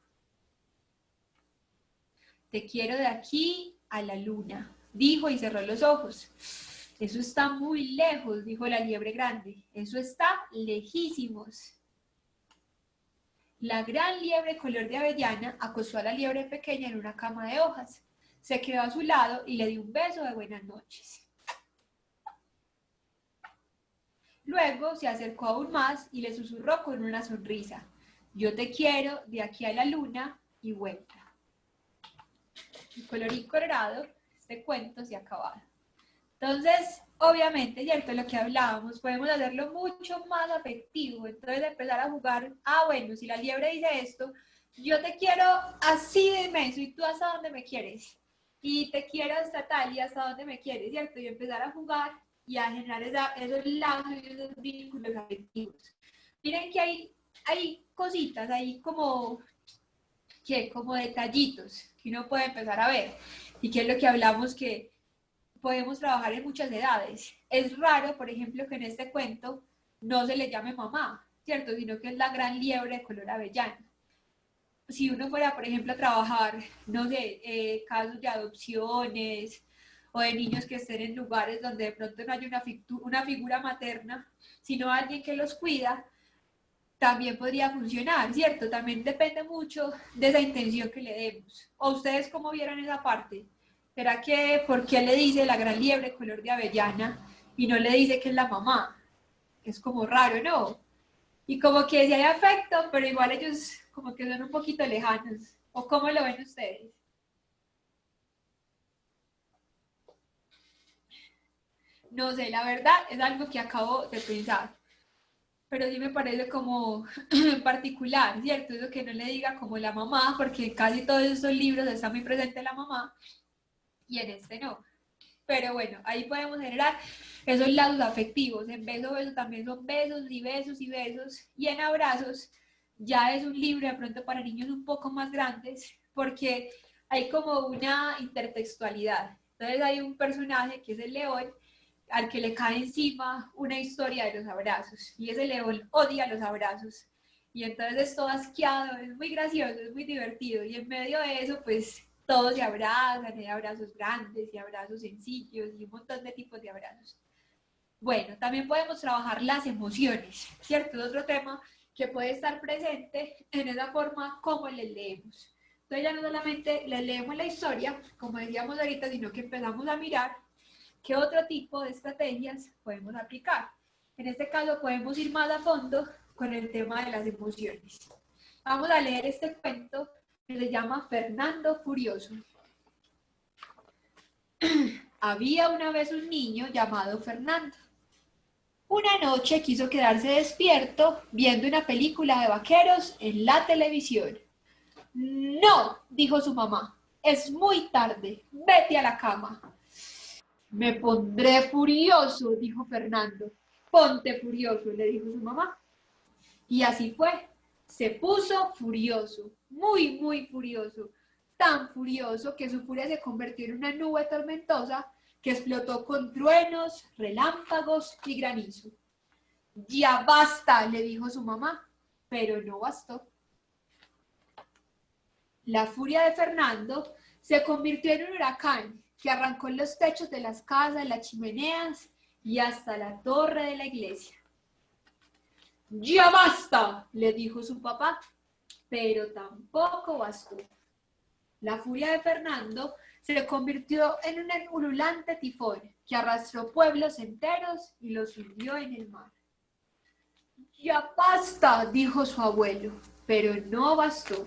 «Te quiero de aquí a la luna», dijo y cerró los ojos. «Eso está muy lejos», dijo la liebre grande. «Eso está lejísimos». La gran liebre color de avellana acostó a la liebre pequeña en una cama de hojas. Se quedó a su lado y le dio un beso de buenas noches. Luego se acercó aún más y le susurró con una sonrisa: «Yo te quiero de aquí a la luna y vuelta». Y colorín colorado, este cuento se ha acabado. Entonces, obviamente, ¿cierto? Lo que hablábamos, podemos hacerlo mucho más afectivo. Entonces, empezar a jugar, bueno, si la liebre dice esto, yo te quiero así de inmenso y tú hasta dónde me quieres. Y te quiero hasta tal y hasta dónde me quieres, ¿cierto? Y empezar a jugar y a generar esos lazos y esos vínculos afectivos. Miren que hay cositas, hay como detallitos que uno puede empezar a ver. Y que es lo que hablamos, que podemos trabajar en muchas edades. Es raro, por ejemplo, que en este cuento no se le llame mamá, ¿cierto? Sino que es la gran liebre de color avellana. Si uno fuera, por ejemplo, a trabajar, no sé, casos de adopciones o de niños que estén en lugares donde de pronto no hay una figura materna, sino alguien que los cuida, también podría funcionar, ¿cierto? También depende mucho de esa intención que le demos. ¿O ustedes cómo vieron esa parte? ¿Será que por qué le dice la gran liebre color de avellana y no le dice que es la mamá? Es como raro, ¿no? Y como que sí hay afecto, pero igual ellos como que son un poquito lejanos. ¿O cómo lo ven ustedes? No sé, la verdad es algo que acabo de pensar. Pero sí me parece como particular, ¿cierto? Eso que no le diga como la mamá, porque en casi todos estos libros está muy presente la mamá y en este no. Pero bueno, ahí podemos generar esos lazos afectivos. En beso, beso también son besos y besos y besos. Y en abrazos ya es un libro de pronto para niños un poco más grandes, porque hay como una intertextualidad. Entonces hay un personaje que es el león, al que le cae encima una historia de los abrazos, y ese león odia los abrazos, y entonces es todo asqueado, es muy gracioso, es muy divertido, y en medio de eso pues todos se abrazan, hay abrazos grandes y abrazos sencillos y un montón de tipos de abrazos. Bueno, también podemos trabajar las emociones, ¿cierto? Es otro tema que puede estar presente en esa forma como les leemos. Entonces ya no solamente les leemos la historia, como decíamos ahorita, sino que empezamos a mirar ¿Qué otro tipo de estrategias podemos aplicar? En este caso podemos ir más a fondo con el tema de las emociones. Vamos a leer este cuento que se llama Fernando Furioso. Había una vez un niño llamado Fernando. Una noche quiso quedarse despierto viendo una película de vaqueros en la televisión. No, dijo su mamá, es muy tarde, vete a la cama. Me pondré furioso, dijo Fernando. Ponte furioso, le dijo su mamá. Y así fue. Se puso furioso, muy, muy furioso. Tan furioso que su furia se convirtió en una nube tormentosa que explotó con truenos, relámpagos y granizo. Ya basta, le dijo su mamá, pero no bastó. La furia de Fernando se convirtió en un huracán que arrancó los techos de las casas, las chimeneas y hasta la torre de la iglesia. ¡Ya basta!, le dijo su papá, pero tampoco bastó. La furia de Fernando se convirtió en un ululante tifón que arrastró pueblos enteros y los hundió en el mar. ¡Ya basta!, dijo su abuelo, pero no bastó.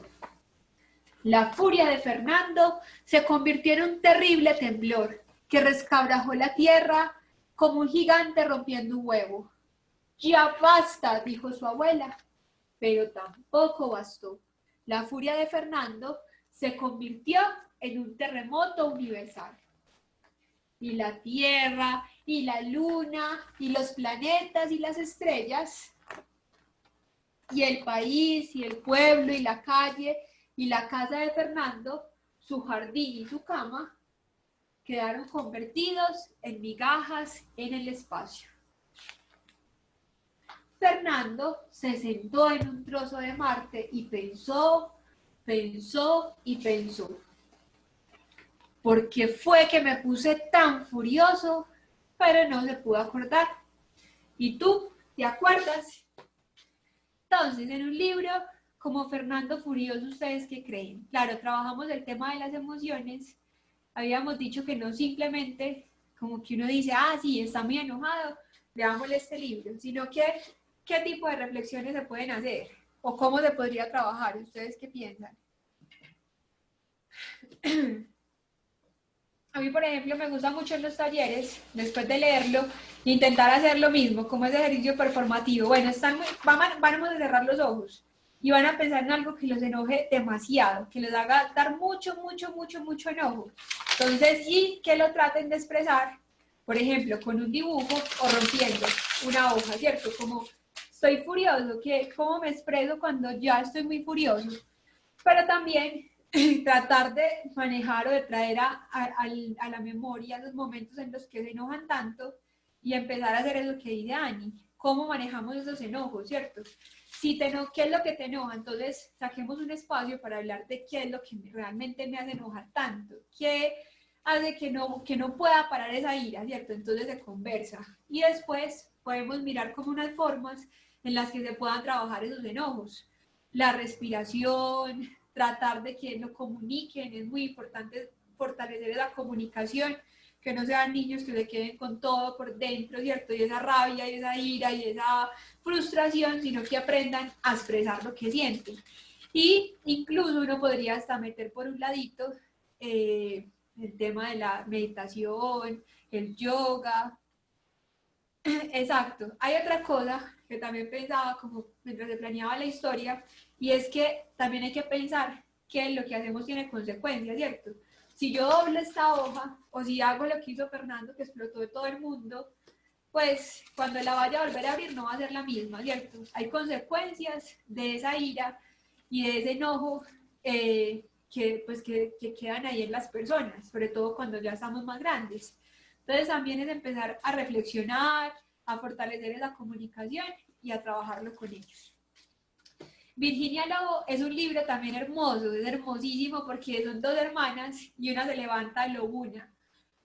La furia de Fernando se convirtió en un terrible temblor que resquebrajó la tierra como un gigante rompiendo un huevo. Ya basta, dijo su abuela, pero tampoco bastó. La furia de Fernando se convirtió en un terremoto universal. Y la tierra, y la luna, y los planetas, y las estrellas, y el país, y el pueblo, y la calle, y la casa de Fernando, su jardín y su cama, quedaron convertidos en migajas en el espacio. Fernando se sentó en un trozo de Marte y pensó, pensó y pensó. ¿Por qué fue que me puse tan furioso? Pero no se pudo acordar. ¿Y tú te acuerdas? Entonces, en un libro como Fernando Furioso, ¿ustedes qué creen? Claro, trabajamos el tema de las emociones. Habíamos dicho que no simplemente como que uno dice, ah, sí, está muy enojado, leámosle este libro, sino que qué tipo de reflexiones se pueden hacer o cómo se podría trabajar. ¿Ustedes qué piensan? A mí, por ejemplo, me gusta mucho en los talleres, después de leerlo, intentar hacer lo mismo, como ese ejercicio performativo. Bueno, vamos a cerrar los ojos y van a pensar en algo que los enoje demasiado, que les haga dar mucho, mucho, mucho, mucho enojo. Entonces, y que lo traten de expresar, por ejemplo, con un dibujo o rompiendo una hoja, ¿cierto? Como estoy furioso, ¿cómo me expreso cuando ya estoy muy furioso? Pero también tratar de manejar o de traer a la memoria los momentos en los que se enojan tanto y empezar a hacer eso que dice Ani, cómo manejamos esos enojos, ¿cierto? Si ¿qué es lo que te enoja? Entonces saquemos un espacio para hablar de qué es lo que realmente me hace enojar tanto, qué hace que no pueda parar esa ira, ¿cierto? Entonces se conversa y después podemos mirar como unas formas en las que se puedan trabajar esos enojos. La respiración, tratar de que lo comuniquen, es muy importante fortalecer la comunicación, que no sean niños que se queden con todo por dentro, ¿cierto? Y esa rabia, y esa ira, y esa frustración, sino que aprendan a expresar lo que sienten. Y incluso uno podría hasta meter por un ladito el tema de la meditación, el yoga. Exacto. Hay otra cosa que también pensaba como mientras se planeaba la historia, y es que también hay que pensar que lo que hacemos tiene consecuencias, ¿cierto? Si yo doblo esta hoja, o si hago lo que hizo Fernando, que explotó de todo el mundo, pues cuando la vaya a volver a abrir no va a ser la misma, ¿cierto? Hay consecuencias de esa ira y de ese enojo que quedan ahí en las personas, sobre todo cuando ya estamos más grandes. Entonces también es empezar a reflexionar, a fortalecer esa comunicación y a trabajarlo con ellos. Virginia Lobo es un libro también hermoso, es hermosísimo porque son dos hermanas y una se levanta lobuna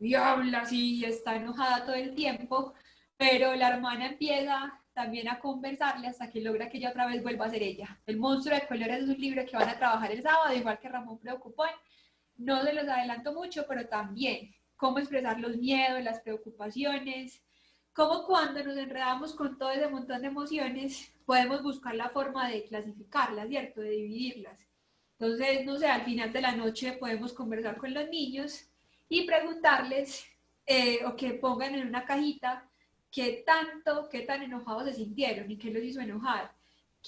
y habla así, está enojada todo el tiempo, pero la hermana empieza también a conversarle hasta que logra que ella otra vez vuelva a ser ella. El monstruo de colores es un libro que van a trabajar el sábado, igual que Ramón Preocupón. No se los adelanto mucho, pero también cómo expresar los miedos, las preocupaciones, cómo cuando nos enredamos con todo ese montón de emociones, podemos buscar la forma de clasificarlas, ¿cierto? De dividirlas. Entonces, no sé, al final de la noche podemos conversar con los niños y preguntarles o que pongan en una cajita qué tanto, qué tan enojados se sintieron y qué los hizo enojar,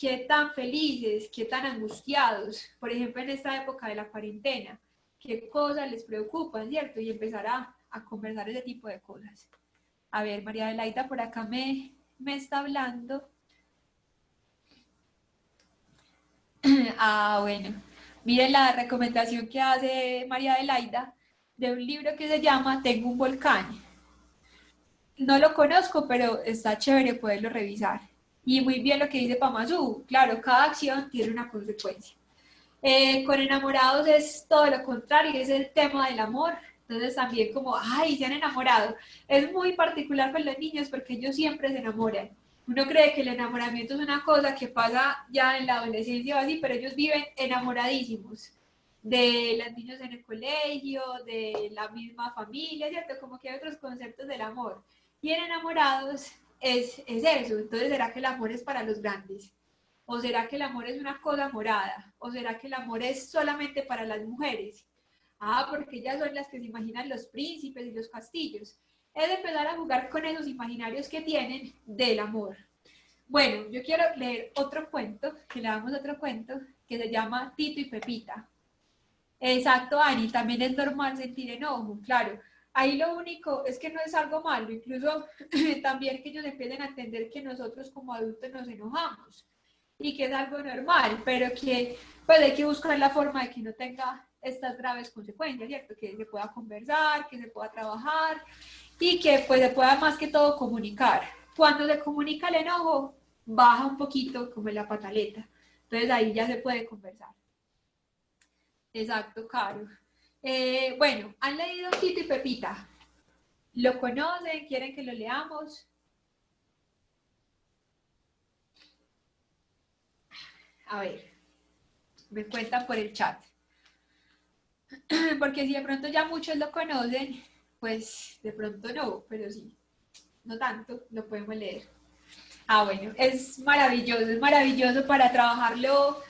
qué tan felices, qué tan angustiados, por ejemplo, en esta época de la cuarentena, qué cosas les preocupan, ¿cierto? Y empezar a conversar ese tipo de cosas. A ver, María Adelaida por acá me está hablando. Bueno. Miren la recomendación que hace María Adelaida de un libro que se llama Tengo un volcán. No lo conozco, pero está chévere poderlo revisar. Y muy bien lo que dice Pamazú. Claro, cada acción tiene una consecuencia. Con enamorados es todo lo contrario, es el tema del amor. Entonces también como, ay, se han enamorado. Es muy particular con los niños porque ellos siempre se enamoran. Uno cree que el enamoramiento es una cosa que pasa ya en la adolescencia o así, pero ellos viven enamoradísimos de los niños en el colegio, de la misma familia, ¿cierto? Como que hay otros conceptos del amor. Y en enamorados es eso. Entonces, ¿será que el amor es para los grandes? ¿O será que el amor es una cosa morada? ¿O será que el amor es solamente para las mujeres? Ah, porque ellas son las que se imaginan los príncipes y los castillos. Es empezar a jugar con esos imaginarios que tienen del amor. Bueno, yo quiero leer otro cuento, que leamos otro cuento, que se llama Tito y Pepita. Exacto, Ani, también es normal sentir enojo, claro. Ahí lo único es que no es algo malo, incluso también que ellos empiecen a entender que nosotros como adultos nos enojamos y que es algo normal, pero que pues hay que buscar la forma de que no tenga estas graves consecuencias, ¿cierto? Que se pueda conversar, que se pueda trabajar y que pues se pueda más que todo comunicar. Cuando se comunica el enojo, baja un poquito como en la pataleta, entonces ahí ya se puede conversar. Exacto, Caro. Bueno, ¿han leído Tito y Pepita? ¿Lo conocen? ¿Quieren que lo leamos? A ver, me cuentan por el chat. Porque si de pronto ya muchos lo conocen, pues de pronto no, pero sí, no tanto, lo podemos leer. Bueno, es maravilloso para trabajarlo,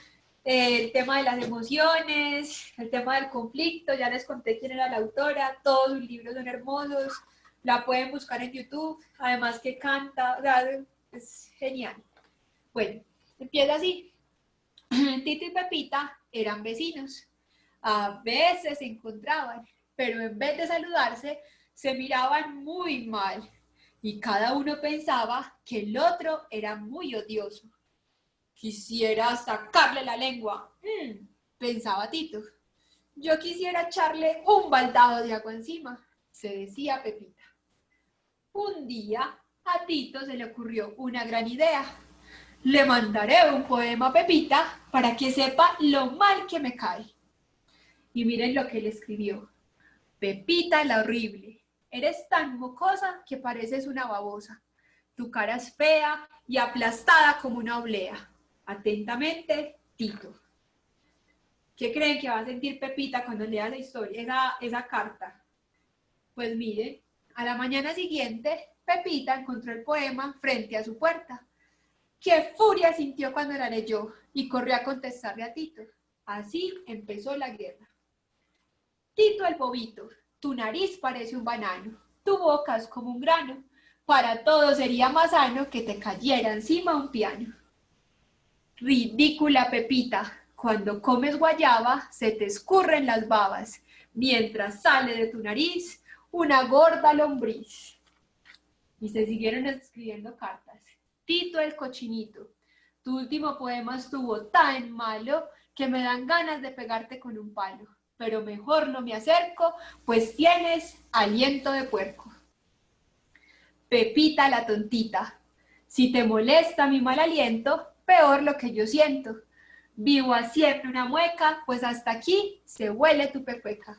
el tema de las emociones, el tema del conflicto, ya les conté quién era la autora, todos sus libros son hermosos, la pueden buscar en YouTube, además que canta, o sea, es genial. Bueno, empieza así. Tito y Pepita eran vecinos. A veces se encontraban, pero en vez de saludarse, se miraban muy mal y cada uno pensaba que el otro era muy odioso. Quisiera sacarle la lengua, pensaba Tito. Yo quisiera echarle un baldado de agua encima, se decía Pepita. Un día a Tito se le ocurrió una gran idea. Le mandaré un poema a Pepita para que sepa lo mal que me cae. Y miren lo que le escribió. Pepita la horrible, eres tan mocosa que pareces una babosa. Tu cara es fea y aplastada como una oblea. Atentamente, Tito. ¿Qué creen que va a sentir Pepita cuando lea la historia, esa carta? Pues miren, a la mañana siguiente, Pepita encontró el poema frente a su puerta. ¡Qué furia sintió cuando la leyó! Y corrió a contestarle a Tito. Así empezó la guerra. Tito el bobito, tu nariz parece un banano, tu boca es como un grano. Para todo sería más sano que te cayera encima un piano. Ridícula Pepita, cuando comes guayaba se te escurren las babas, mientras sale de tu nariz una gorda lombriz. Y se siguieron escribiendo cartas. Tito el cochinito, tu último poema estuvo tan malo que me dan ganas de pegarte con un palo, pero mejor no me acerco, pues tienes aliento de puerco. Pepita la tontita, si te molesta mi mal aliento, peor lo que yo siento. Vivo haciendo una mueca, pues hasta aquí se huele tu pecueca.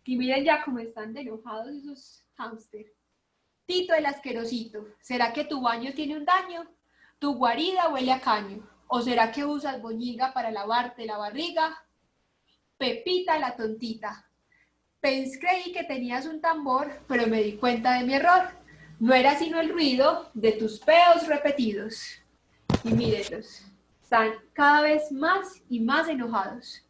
Y miren ya cómo están de enojados esos hámster. Tito el asquerosito, ¿será que tu baño tiene un daño? ¿Tu guarida huele a caño? ¿O será que usas boñiga para lavarte la barriga? Pepita la tontita, Creí que tenías un tambor, pero me di cuenta de mi error. No era sino el ruido de tus peos repetidos. Y mírenlos, están cada vez más y más enojados.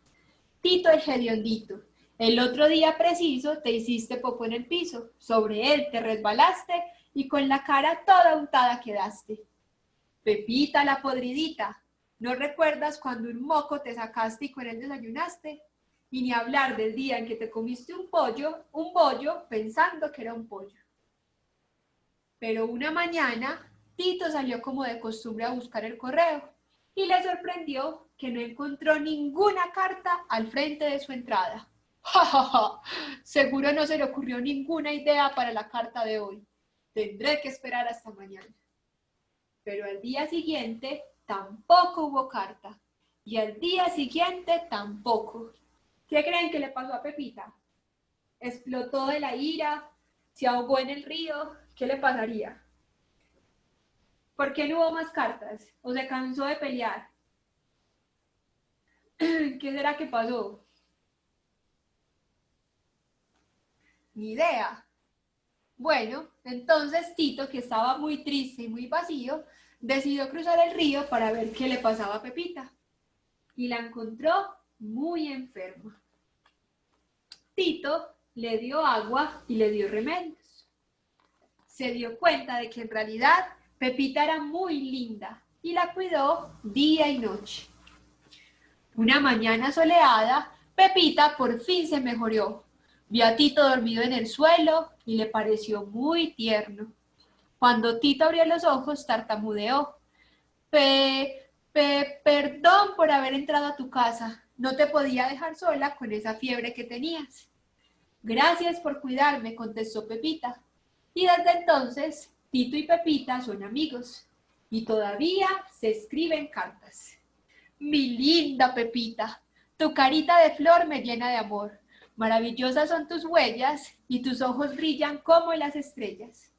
Tito el hediondito, el otro día preciso te hiciste popó en el piso, sobre él te resbalaste y con la cara toda untada quedaste. Pepita la podridita, ¿no recuerdas cuando un moco te sacaste y con él desayunaste? Y ni hablar del día en que te comiste un bollo, pensando que era un pollo. Pero una mañana, Tito salió como de costumbre a buscar el correo y le sorprendió que no encontró ninguna carta al frente de su entrada. ¡Ja, ja, ja! Seguro no se le ocurrió ninguna idea para la carta de hoy. Tendré que esperar hasta mañana. Pero al día siguiente tampoco hubo carta. Y al día siguiente tampoco. ¿Qué creen que le pasó a Pepita? Explotó de la ira, se ahogó en el río. ¿Qué le pasaría? ¿Por qué no hubo más cartas? ¿O se cansó de pelear? ¿Qué será que pasó? Ni idea. Bueno, entonces Tito, que estaba muy triste y muy vacío, decidió cruzar el río para ver qué le pasaba a Pepita. Y la encontró muy enferma. Tito le dio agua y le dio remedios. Se dio cuenta de que en realidad Pepita era muy linda y la cuidó día y noche. Una mañana soleada, Pepita por fin se mejoró. Vio a Tito dormido en el suelo y le pareció muy tierno. Cuando Tito abrió los ojos, tartamudeó. Perdón por haber entrado a tu casa. No te podía dejar sola con esa fiebre que tenías. Gracias por cuidarme, contestó Pepita. Y desde entonces, Tito y Pepita son amigos. Y todavía se escriben cartas. Mi linda Pepita, tu carita de flor me llena de amor. Maravillosas son tus huellas y tus ojos brillan como las estrellas.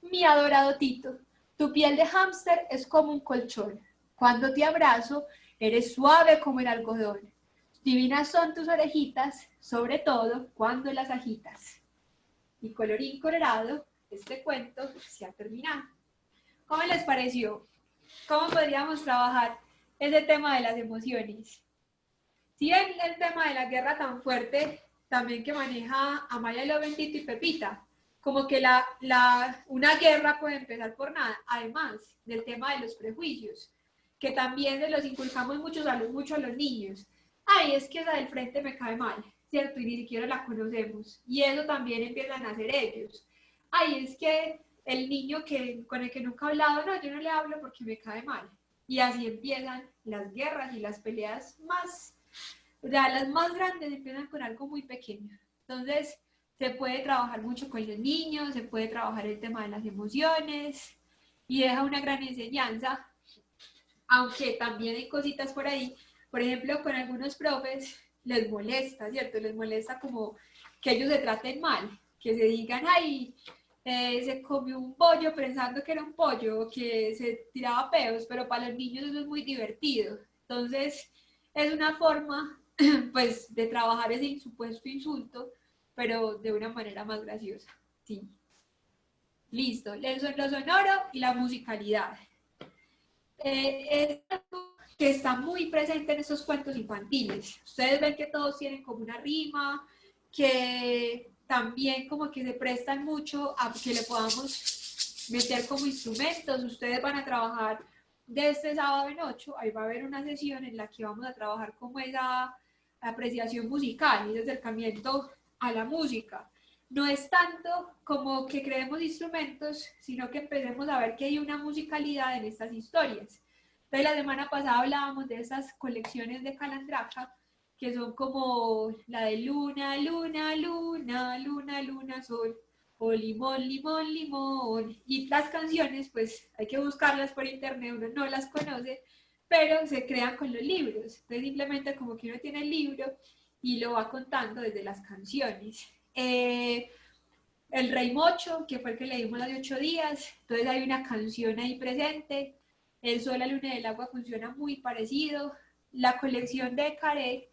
Mi adorado Tito, tu piel de hámster es como un colchón. Cuando te abrazo, eres suave como el algodón. Divinas son tus orejitas, sobre todo cuando las agitas. Y colorín colorado, este cuento se ha terminado. ¿Cómo les pareció? ¿Cómo podríamos trabajar ese tema de las emociones? Si ven el tema de la guerra tan fuerte, también que maneja Amaya Loventito y Pepita, como que una guerra puede empezar por nada, además del tema de los prejuicios, que también se los inculcamos mucho a los niños. Ay, es que esa del frente me cae mal, ¿cierto? Y ni siquiera la conocemos. Y eso también empiezan a hacer ellos. Ay, es que el niño con el que nunca he hablado, no, yo no le hablo porque me cae mal. Y así empiezan las guerras y las peleas las más grandes empiezan con algo muy pequeño. Entonces, se puede trabajar mucho con los niños, se puede trabajar el tema de las emociones y deja una gran enseñanza, aunque también hay cositas por ahí. Por ejemplo, con algunos profes les molesta, ¿cierto? Les molesta como que ellos se traten mal, que se digan, ay, se comió un pollo pensando que era un pollo, o que se tiraba peos, pero para los niños eso es muy divertido. Entonces, es una forma, pues, de trabajar ese supuesto insulto, pero de una manera más graciosa. Sí. Listo, lo sonoro y la musicalidad. Es algo que está muy presente en estos cuentos infantiles. Ustedes ven que todos tienen como una rima, que también como que se prestan mucho a que le podamos meter como instrumentos. Ustedes van a trabajar de este sábado en 8, ahí va a haber una sesión en la que vamos a trabajar como esa apreciación musical y ese acercamiento a la música. No es tanto como que creemos instrumentos, sino que empecemos a ver que hay una musicalidad en estas historias. Entonces, la semana pasada hablábamos de esas colecciones de Calandraca, que son como la de luna, luna, luna, luna, luna, sol, o limón, limón, limón. Y las canciones, pues hay que buscarlas por internet, uno no las conoce, pero se crean con los libros. Entonces, simplemente como que uno tiene el libro y lo va contando desde las canciones. El Rey Mocho, que fue el que leímos hace 8 días, entonces hay una canción ahí presente. El Sol, la Luna y el Agua funciona muy parecido. La colección de Carey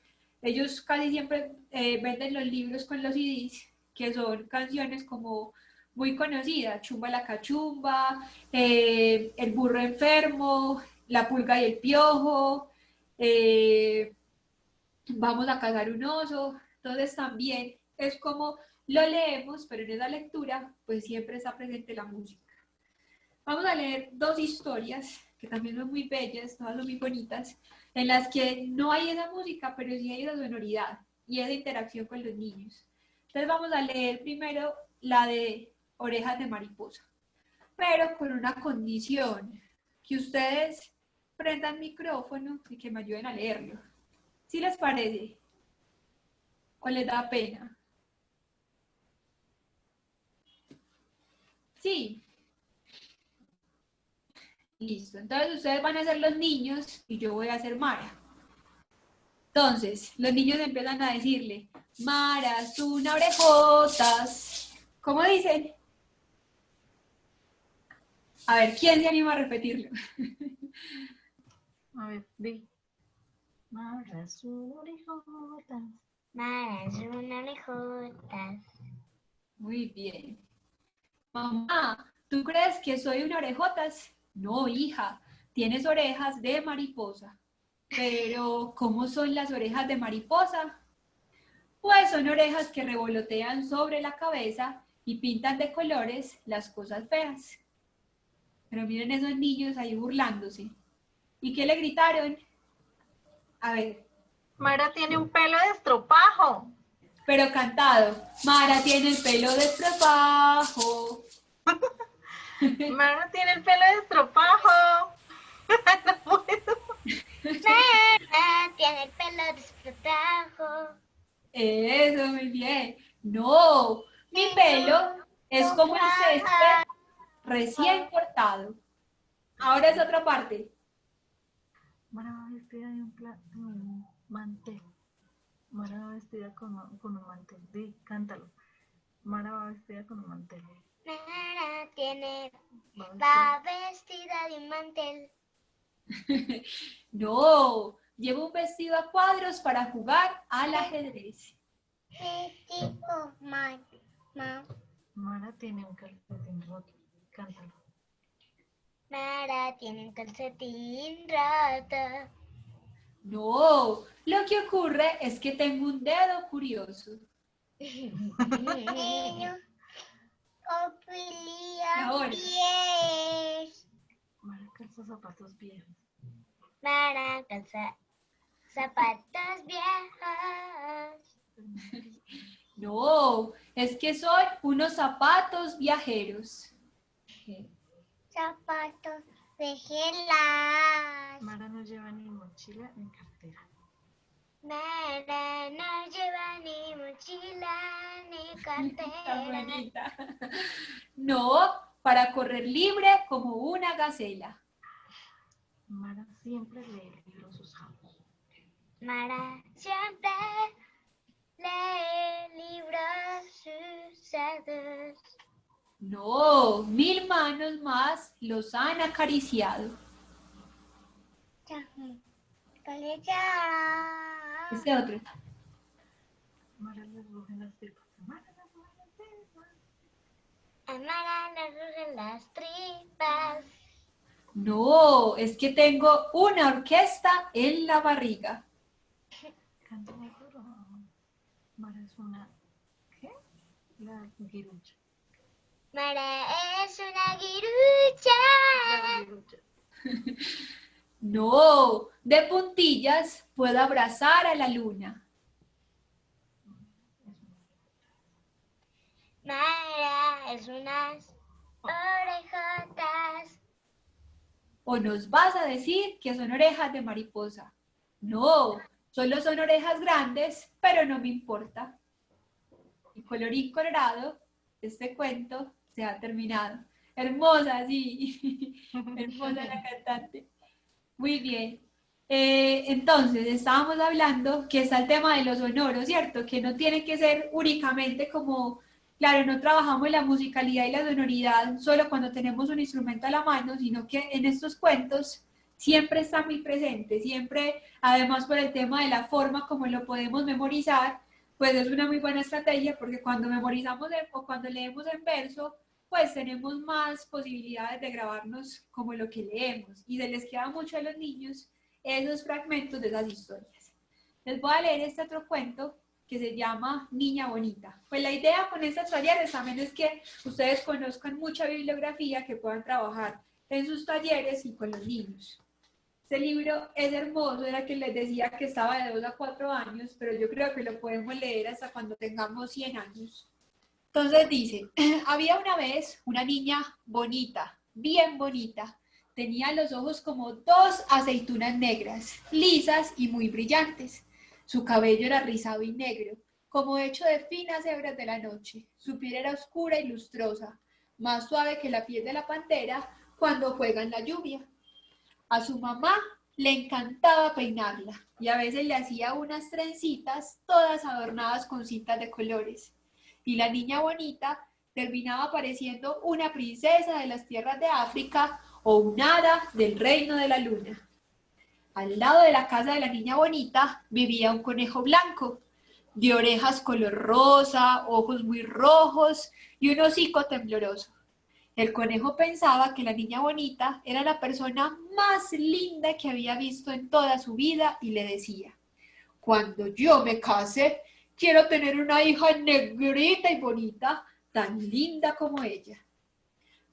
ellos casi siempre venden los libros con los CDs, que son canciones como muy conocidas, Chumba la Cachumba, El burro enfermo, La pulga y el piojo, Vamos a cazar un oso. Entonces también es como lo leemos, pero en esa lectura pues siempre está presente la música. Vamos a leer dos historias que también son muy bellas, todas son muy bonitas, en las que no hay esa música, pero sí hay esa sonoridad y esa interacción con los niños. Entonces vamos a leer primero la de Orejas de Mariposa, pero con una condición, que ustedes prendan micrófono y que me ayuden a leerlo. ¿Sí les parece? ¿O les da pena? Sí. Listo. Entonces ustedes van a ser los niños y yo voy a ser Mara. Entonces, los niños empiezan a decirle, Mara, una orejotas. ¿Cómo dicen? A ver, ¿quién se anima a repetirlo? A ver, di. Mara, una orejotas. Mara, una orejotas. Muy bien. Mamá, ¿tú crees que soy una orejotas? No, hija, tienes orejas de mariposa. Pero, ¿cómo son las orejas de mariposa? Pues son orejas que revolotean sobre la cabeza y pintan de colores las cosas feas. Pero miren esos niños ahí burlándose. ¿Y qué le gritaron? A ver. Mara tiene un pelo de estropajo. Pero cantado. Mara tiene el pelo de estropajo. Mara tiene el pelo de estropajo. No puedo. Mara tiene el pelo de estropajo. Eso, muy bien. No, mi pelo es como el césped recién cortado. Ahora es otra parte. Mara va vestida de un mantel. Mara va vestida con un mantel. Di, cántalo. Mara va vestida con un mantel. Mara va vestida de un mantel. No, llevo un vestido a cuadros para jugar al ajedrez. Mara tiene un calcetín roto. Cántalo. Mara tiene un calcetín roto. No, lo que ocurre es que tengo un dedo curioso. Niño, Ahora. pies. Mara calza zapatos viejos. Mara calza zapatos viejos. No, es que soy unos zapatos viajeros. Zapatos de gelas. Mara no lleva ni mochila ni cartera. Mara no lleva ni mochila ni Tan cartera. bonita. No, para correr libre como una gacela. Mara siempre lee libros usados. Mara siempre lee libros usados. No, 1000 manos más los han acariciado. Este otro. Mara les rugen las tripas. Mara les rugen las tripas. A Mara le rugen las tripas. No, es que tengo una orquesta en la barriga. Canta muy duro. Mara es una... ¿Qué? La guirucha. Mara es una La guirucha. guirucha. No, de puntillas puedo abrazar a la luna. Mara es unas orejotas. ¿O nos vas a decir que son orejas de mariposa? No, solo son orejas grandes, pero no me importa. Y colorín colorado, este cuento se ha terminado. Hermosa, sí. Hermosa la cantante. Muy bien. Entonces, estábamos hablando que está el tema de los sonoros, ¿cierto? Que no tiene que ser únicamente como, claro, no trabajamos la musicalidad y la sonoridad solo cuando tenemos un instrumento a la mano, sino que en estos cuentos siempre está muy presente, siempre, además por el tema de la forma como lo podemos memorizar, pues es una muy buena estrategia porque cuando memorizamos o cuando leemos en verso, pues tenemos más posibilidades de grabarnos como lo que leemos y se les queda mucho a los niños esos fragmentos de esas historias. Les voy a leer este otro cuento que se llama Niña Bonita. Pues la idea con estas talleres también es que ustedes conozcan mucha bibliografía que puedan trabajar en sus talleres y con los niños. Este libro es hermoso, era que les decía que estaba de 2 a 4 años, pero yo creo que lo podemos leer hasta cuando tengamos 100 años. Entonces dice, había una vez una niña bonita, bien bonita, tenía los ojos como 2 aceitunas negras, lisas y muy brillantes. Su cabello era rizado y negro, como hecho de finas hebras de la noche. Su piel era oscura y lustrosa, más suave que la piel de la pantera cuando juega en la lluvia. A su mamá le encantaba peinarla y a veces le hacía unas trencitas todas adornadas con cintas de colores. Y la niña bonita terminaba pareciendo una princesa de las tierras de África o un hada del reino de la luna. Al lado de la casa de la niña bonita vivía un conejo blanco, de orejas color rosa, ojos muy rojos y un hocico tembloroso. El conejo pensaba que la niña bonita era la persona más linda que había visto en toda su vida y le decía, cuando yo me case, quiero tener una hija negrita y bonita, tan linda como ella.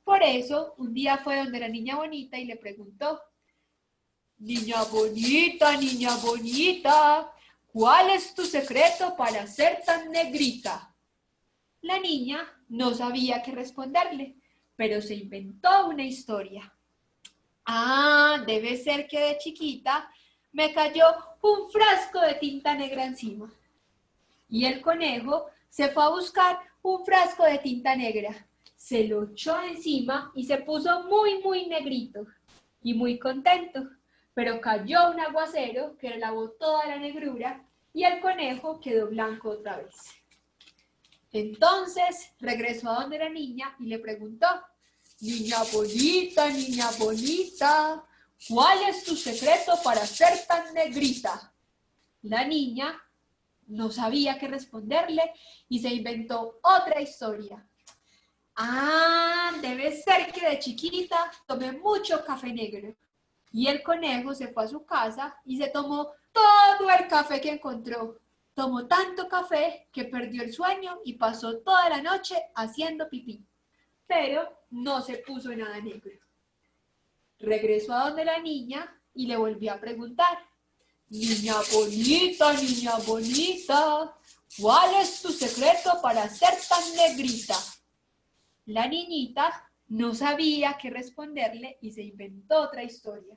Por eso, un día fue donde la niña bonita y le preguntó, niña bonita, ¿cuál es tu secreto para ser tan negrita? La niña no sabía qué responderle, pero se inventó una historia. Ah, debe ser que de chiquita me cayó un frasco de tinta negra encima. Y el conejo se fue a buscar un frasco de tinta negra, se lo echó encima y se puso muy negrito y muy contento. Pero cayó un aguacero que le lavó toda la negrura y el conejo quedó blanco otra vez. Entonces regresó a donde la niña y le preguntó, niña bonita, ¿cuál es tu secreto para ser tan negrita? La niña no sabía qué responderle y se inventó otra historia. Ah, debe ser que de chiquita tomé mucho café negro. Y el conejo se fue a su casa y se tomó todo el café que encontró. Tomó tanto café que perdió el sueño y pasó toda la noche haciendo pipí. Pero no se puso nada negro. Regresó a donde la niña y le volvió a preguntar. Niña bonita, ¿cuál es tu secreto para ser tan negrita? La niñita no sabía qué responderle y se inventó otra historia.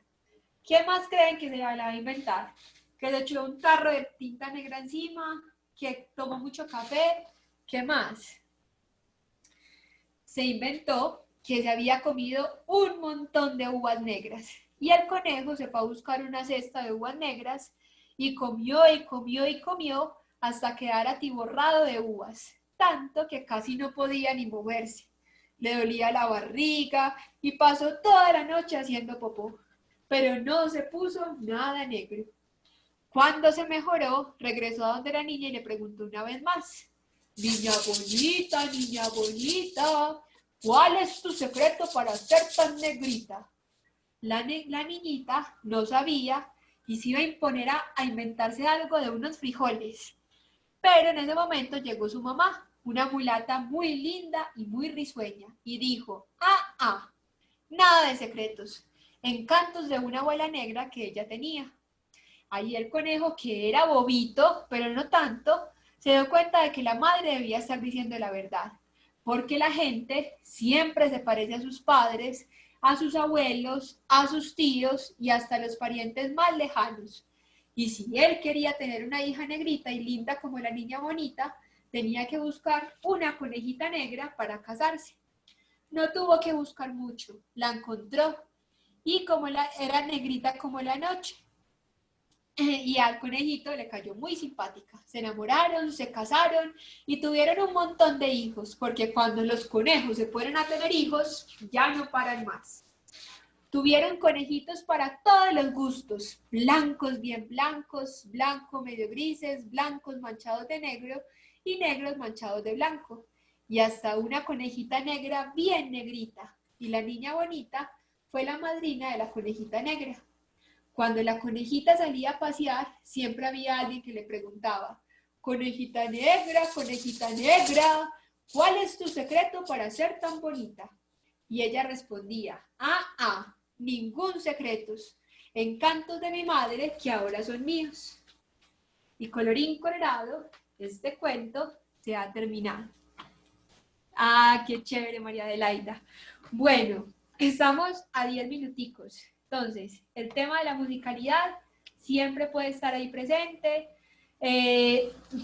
¿Qué más creen que se la va a inventar? Que le echó un tarro de tinta negra encima, que tomó mucho café, ¿qué más? Se inventó que se había comido un montón de uvas negras y el conejo se fue a buscar una cesta de uvas negras y comió hasta quedar atiborrado de uvas, tanto que casi no podía ni moverse. Le dolía la barriga y pasó toda la noche haciendo popó, pero no se puso nada negro. Cuando se mejoró, regresó a donde la niña y le preguntó una vez más, niña bonita, ¿cuál es tu secreto para ser tan negrita? La niñita no sabía y se iba a imponer a inventarse algo de unos frijoles. Pero en ese momento llegó su mamá, una mulata muy linda y muy risueña, y dijo, nada de secretos, encantos de una abuela negra que ella tenía. Ahí el conejo, que era bobito, pero no tanto, se dio cuenta de que la madre debía estar diciendo la verdad, porque la gente siempre se parece a sus padres, a sus abuelos, a sus tíos y hasta a los parientes más lejanos. Y si él quería tener una hija negrita y linda como la niña bonita, tenía que buscar una conejita negra para casarse. No tuvo que buscar mucho, la encontró y era negrita como la noche. Y al conejito le cayó muy simpática. Se enamoraron, se casaron y tuvieron un montón de hijos, porque cuando los conejos se ponen a tener hijos, ya no paran más. Tuvieron conejitos para todos los gustos, blancos bien blancos, blanco medio grises, blancos manchados de negro y negros manchados de blanco. Y hasta una conejita negra bien negrita. Y la niña bonita fue la madrina de la conejita negra. Cuando la conejita salía a pasear, siempre había alguien que le preguntaba, conejita negra, ¿cuál es tu secreto para ser tan bonita? Y ella respondía, ningún secretos, encantos de mi madre que ahora son míos. Y colorín colorado, este cuento se ha terminado. Qué chévere, María Adelaida. Bueno, estamos a 10 minuticos. Entonces, el tema de la musicalidad siempre puede estar ahí presente.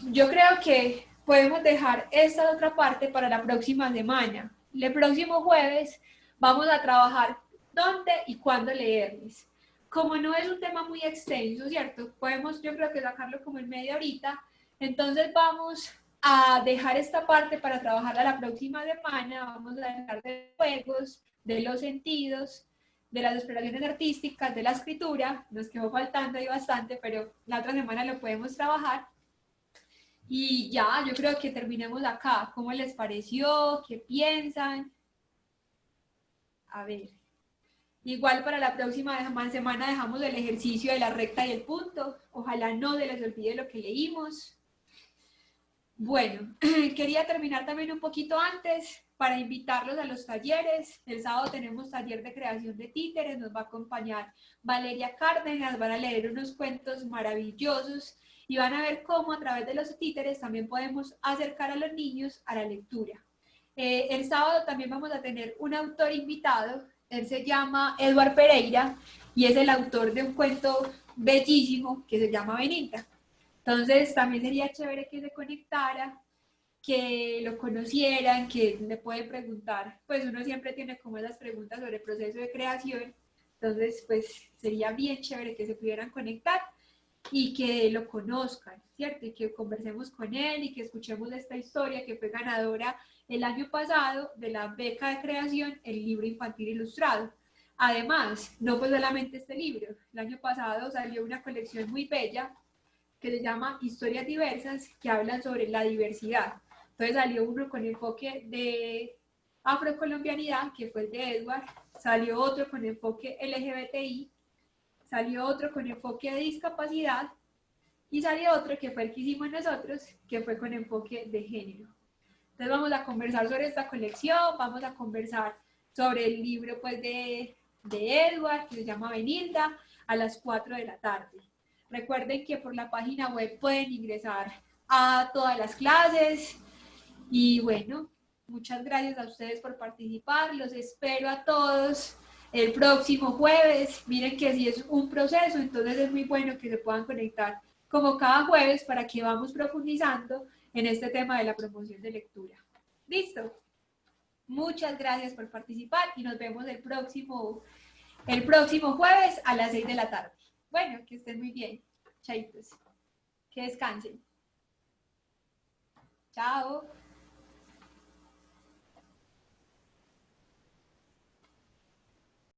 Yo creo que podemos dejar esta otra parte para la próxima semana. El próximo jueves vamos a trabajar dónde y cuándo leerles. Como no es un tema muy extenso, ¿cierto? Podemos, yo creo que sacarlo como en media horita. Entonces vamos a dejar esta parte para trabajarla la próxima semana. Vamos a dejar de juegos, de los sentidos, de las exploraciones artísticas, de la escritura. Nos quedó faltando ahí bastante, pero la otra semana lo podemos trabajar. Y ya, yo creo que terminemos acá. ¿Cómo les pareció? ¿Qué piensan? A ver. Igual para la próxima semana dejamos el ejercicio de la recta y el punto. Ojalá no se les olvide lo que leímos. Bueno, quería terminar también un poquito antes para invitarlos a los talleres. El sábado tenemos taller de creación de títeres, nos va a acompañar Valeria Cárdenas, van a leer unos cuentos maravillosos y van a ver cómo a través de los títeres también podemos acercar a los niños a la lectura. El sábado también vamos a tener un autor invitado, él se llama Eduard Pereira y es el autor de un cuento bellísimo que se llama Beninta. Entonces también sería chévere que se conectara, que lo conocieran, que le pueden preguntar, pues uno siempre tiene como esas preguntas sobre el proceso de creación, entonces pues sería bien chévere que se pudieran conectar y que lo conozcan, ¿cierto? Y que conversemos con él y que escuchemos esta historia que fue ganadora el año pasado de la beca de creación, el libro infantil ilustrado. Además, no fue solamente este libro, el año pasado salió una colección muy bella que se llama Historias Diversas, que hablan sobre la diversidad. Entonces salió uno con enfoque de afrocolombianidad, que fue el de Edward, salió otro con enfoque LGBTI, salió otro con enfoque de discapacidad, y salió otro que fue el que hicimos nosotros, que fue con enfoque de género. Entonces vamos a conversar sobre esta colección, vamos a conversar sobre el libro pues, de Edward, que se llama Benilda, a las 4 de la tarde. Recuerden que por la página web pueden ingresar a todas las clases. Y bueno, muchas gracias a ustedes por participar. Los espero a todos el próximo jueves. Miren que si es un proceso, entonces es muy bueno que se puedan conectar como cada jueves para que vamos profundizando en este tema de la promoción de lectura. ¿Listo? Muchas gracias por participar y nos vemos el próximo jueves a las 6 de la tarde. Bueno, que estén muy bien. Chaitos. Que descansen. Chao.